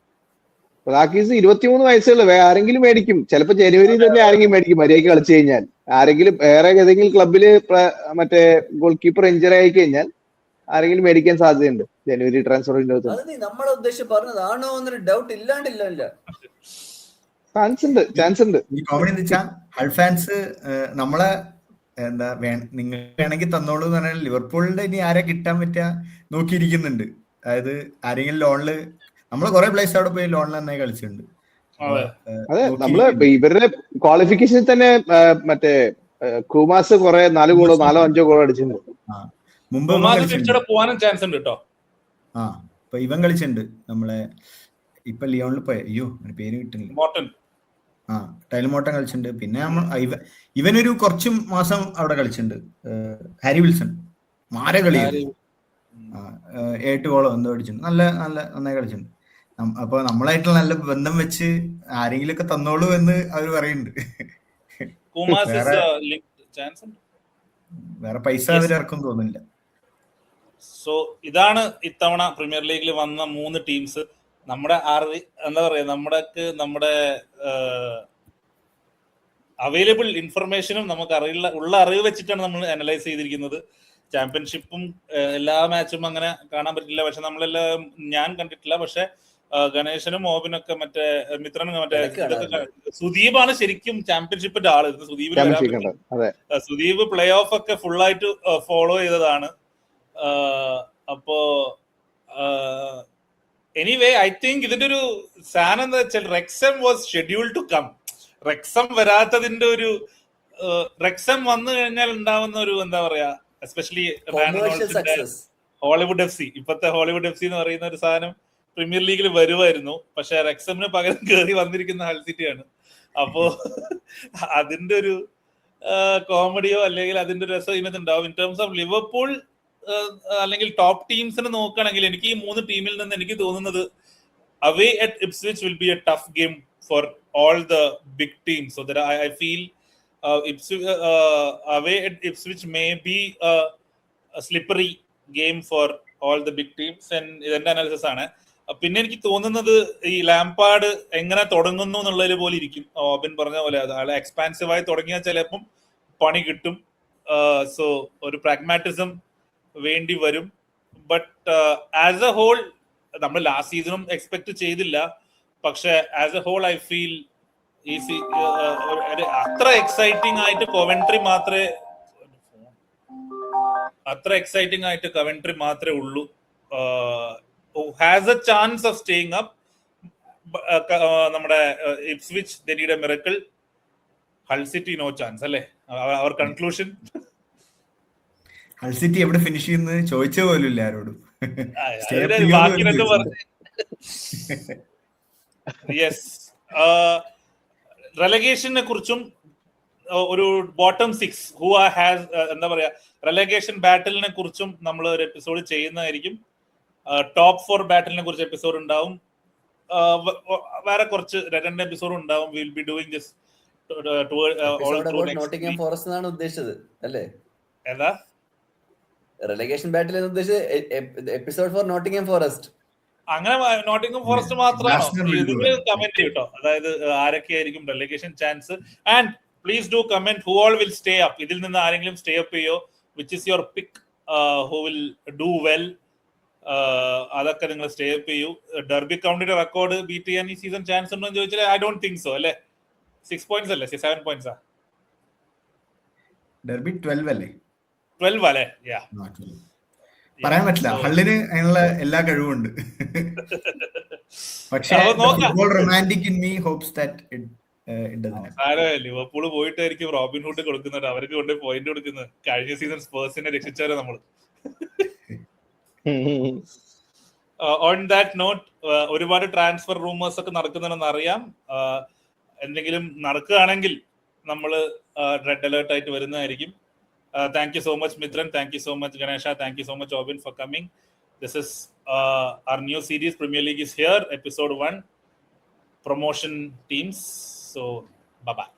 സൊലാക്കീസ് 23 വയസ്സുള്ള ആരെങ്കിലും മേടിക്കും. ചിലപ്പോ ജനുവരി തന്നെ ആരെങ്കിലും മേടിക്കും മര്യാദയ്ക്ക് കളിച്ചു കഴിഞ്ഞാൽ. ആരെങ്കിലും വേറെ ഏതെങ്കിലും ക്ലബില് മറ്റേ ഗോൾ കീപ്പർ ഇഞ്ചറി ആയി കഴിഞ്ഞാൽ ആരെങ്കിലും മേടിക്കാൻ സാധ്യതയുണ്ട് ജനുവരി ട്രാൻസ്ഫർ വിൻഡോയിൽ. നമ്മുടെ ഉദ്ദേശം പറഞ്ഞതാണോ എന്നൊരു ഡൗട്ട് ഇല്ലാണ്ടില്ല. ചാൻസ് ഉണ്ട്. ഈ കോമഡി എന്ന് വെച്ചാൽ ഹൾ ഫാൻസ് നമ്മളെ എന്താ നിങ്ങൾ വേണമെങ്കിൽ തന്നോളൂ എന്ന് പറഞ്ഞാൽ ലിവർപൂളിന്റെ ഇനി ആരെ കിട്ടാൻ പറ്റുക നോക്കിയിരിക്കുന്നുണ്ട്. അതായത് ആരെങ്കിലും ലോണില് നമ്മള് കുറെ പ്ലേസ് അവിടെ പോയി ലോണിൽ നന്നായി കളിച്ചിട്ടുണ്ട്. അതെ, നമ്മള് ഇവരുടെ ക്വാളിഫിക്കേഷനിൽ തന്നെ മറ്റേ കുമാസ് കുറെ 4 ഗോളോ 4-5 ഗോളോ അടിച്ചിട്ടുണ്ട്. മുമ്പ് പോകാനും ചാൻസ് ഉണ്ട് കേട്ടോ. ഇപ്പൊ ഇവൻ കളിച്ചിട്ടുണ്ട് നമ്മളെ ഇപ്പൊ ലിയോണിൽ പോയ പേര് കിട്ടുന്നില്ല. ടൈൽ മോട്ടൻ കളിച്ചിട്ടുണ്ട്. പിന്നെ ഇവനൊരു കുറച്ച് മാസം അവിടെ കളിച്ചിട്ടുണ്ട്. ഹാരി വിൽസൺ മാര കളി 8 ഗോളോ എന്തോ അടിച്ചിട്ടുണ്ട്. നന്നായി കളിച്ചിട്ടുണ്ട്. അപ്പൊ നമ്മളായിട്ടുള്ള നല്ല ബന്ധം വെച്ച് ആരെങ്കിലും ഒക്കെ തന്നോളൂ എന്ന് അവര് പറയുന്നുണ്ട്. വേറെ പൈസ അവര് ഇറക്കും തോന്നുന്നില്ല. സോ ഇതാണ് ഇത്തവണ പ്രീമിയർ ലീഗിൽ വന്ന 3 ടീംസ്. നമ്മുടെ എന്താ പറയാ, നമ്മുടെ അവൈലബിൾ ഇൻഫർമേഷനും നമുക്ക് ഉള്ള അറിവ് വെച്ചിട്ടാണ് നമ്മൾ അനലൈസ് ചെയ്തിരിക്കുന്നത്. ചാമ്പ്യൻഷിപ്പും എല്ലാ മാച്ചും അങ്ങനെ കാണാൻ പറ്റില്ല. പക്ഷെ നമ്മളെല്ലാം ഞാൻ കണ്ടിട്ടില്ല. പക്ഷെ ഗണേശനും മോബിനൊക്കെ മറ്റേ മിത്രനും മറ്റേ സുദീപാണ് ശരിക്കും ചാമ്പ്യൻഷിപ്പിന്റെ ആള്. സുദീപ് പ്ലേ ഓഫ് ഒക്കെ ഫുള്ളായിട്ട് ഫോളോ ചെയ്തതാണ്. അപ്പോ എനിവേ ഐ തിങ്ക് ഇതിന്റെ ഒരു സാധനം എന്താ വെച്ചാൽ റെക്സം വാസ് ഷെഡ്യൂൾ ടു കം. റെക്സം വരാത്തതിന്റെ ഒരു റെക്സം വന്നു കഴിഞ്ഞാൽ ഉണ്ടാവുന്ന ഒരു എന്താ പറയാ, എസ്പെഷ്യലി ഹോളിവുഡ് FC, ഇപ്പത്തെ ഹോളിവുഡ് FC എന്ന് പറയുന്ന ഒരു സാധനം പ്രീമിയർ ലീഗിൽ വരുമായിരുന്നു. പക്ഷെ റെക്സമിന് പകരം കയറി വന്നിരിക്കുന്ന ഹൾ സിറ്റിയാണ്. അപ്പോ അതിന്റെ ഒരു കോമഡിയോ അല്ലെങ്കിൽ അതിന്റെ ഒരു രസം ഇതിനകത്ത് ഉണ്ടാവും. ഇൻ ടേംസ് ഓഫ് ലിവർപൂൾ അല്ലെങ്കിൽ ടോപ്പ് ടീംസിന് നോക്കുകയാണെങ്കിൽ എനിക്ക് ഈ 3 ടീമിൽ നിന്ന് എനിക്ക് തോന്നുന്നത് away at Ipswich will be a tough game for all the big teams. So that I feel away at Ipswich may be a slippery game for all the big teams. And ഇതെന്റെ analysis ആണ്. പിന്നെ എനിക്ക് തോന്നുന്നത് ഈ Lampard എങ്ങനെ തുടങ്ങുന്നു എന്നുള്ളതിൽ പോലെ ഇരിക്കും. ഓബിൻ പറഞ്ഞ പോലെ അയാളെ എക്സ്പാൻസീവായി തുടങ്ങിയാൽ ചിലപ്പം പണി കിട്ടും. സോ ഒരു പ്രാഗ്മാറ്റിസം വേണ്ടി വരും. ബട്ട് ആസ് എ ഹോൾ നമ്മൾ ലാസ്റ്റ് സീസണും എക്സ്പെക്ട് ചെയ്തില്ല. പക്ഷെ as a whole I feel easy അത്ര എക്സൈറ്റിംഗ് ആയിട്ട് കോവൻട്രി മാത്രമേ ഉള്ളൂ. Has a chance of staying up. നമ്മുടെ Ipswich they need a miracle. Hull City no chance അല്ലേ? അവർ കൺക്ലൂഷൻ. ഹൾ സിറ്റി എവിടെ ഫിനിഷ് ചെയ്യുന്നത് ചോദിച്ച പോലും ഇല്ല ആരോടും. ബാക്കി രണ്ടും പറഞ്ഞു. യെസ്, റെലഗേഷനെ കുറിച്ചും ഒരു ബോട്ടം 6 ഹു ഹാസ് എന്താ പറയാ റെലഗേഷൻ ബാറ്റിലിനെ കുറിച്ചും നമ്മൾ ഒരു എപ്പിസോഡ് ചെയ്യുന്നതായിരിക്കും. ടോപ്പ് 4 ബാറ്റിലിനെ കുറിച്ച് എപ്പിസോഡ് ഉണ്ടാവും. വേറെ കുറച്ച് 2 എപ്പിസോഡ് ഉണ്ടാവും. Will be doing this Nottingham Forest എന്നാണ് ഉദ്ദേശിച്ചത് അല്ലേ? ഏതാ റെലഗേഷൻ ബാറ്റിൽ എന്ന് ഉദ്ദേശിച്ചത് എപ്പിസോഡ് ഫോർ നോട്ടിംഗ്ഹാം ഫോറസ്റ്റ്. അങ്ങനെ നോട്ടിംഗ്ഹാം ഫോറസ്റ്റ് മാത്രമാണോ? നിങ്ങൾ കമന്റ് ചെയ്യട്ടോ, അതായത് ആരൊക്കെയായിരിക്കും relegation chance. And please do comment who all will stay up. ഇതിൽ നിന്ന് ആരെങ്കിലും സ്റ്റേ അപ്പ് ചെയ്യോ? Which is your pick? Who will do well? അതൊക്കെ നിങ്ങൾ സ്റ്റേ അപ്പ് ചെയ്യൂ. ഡെർബി കൗണ്ടിയുടെ റെക്കോർഡ് ബീറ്റ് ചെയ്യാൻ ഈ സീസൺ ചാൻസ് ഉണ്ടോ എന്ന് ചോദിച്ചാൽ ഐ ഡോണ്ട് തിങ്ക് സോ അല്ലേ? 6 പോയിന്റ്സ് അല്ലേ? 7 പോയിന്റ്സാ? ഡെർബി 12 അല്ലേ? 12 അല്ലേ? പറയാൻ പറ്റില്ല. ഹള്ളിന് അതിനുള്ള എല്ലാ കഴിവുണ്ട്. പക്ഷേ romantic in me hopes that it doesn't. Liverpool പോയിട്ടായിരിക്കും റോബിൻ ഹുഡ് കൊടുക്കുന്നത്, അവർക്ക് കൊണ്ട് പോയിന്റ് കൊടുക്കുന്നത്. കഴിഞ്ഞ സീസൺ സ്പേഴ്സിനെ രക്ഷിച്ചാലോ നമ്മള്. ഓൺ ദാറ്റ് നോട്ട്, ഒരുപാട് ട്രാൻസ്ഫർ റൂമേഴ്സ് ഒക്കെ നടക്കുന്നുണ്ടെന്ന് അറിയാം. എന്തെങ്കിലും നടക്കുകയാണെങ്കിൽ നമ്മൾ റെഡ് അലേർട്ട് ആയിട്ട് വരുന്നതായിരിക്കും. Thank you so much Mithran, thank you so much Ganesha, thank you so much Obin for coming. This is our new series. Premier League is here, episode 1, promotion teams. So bye bye.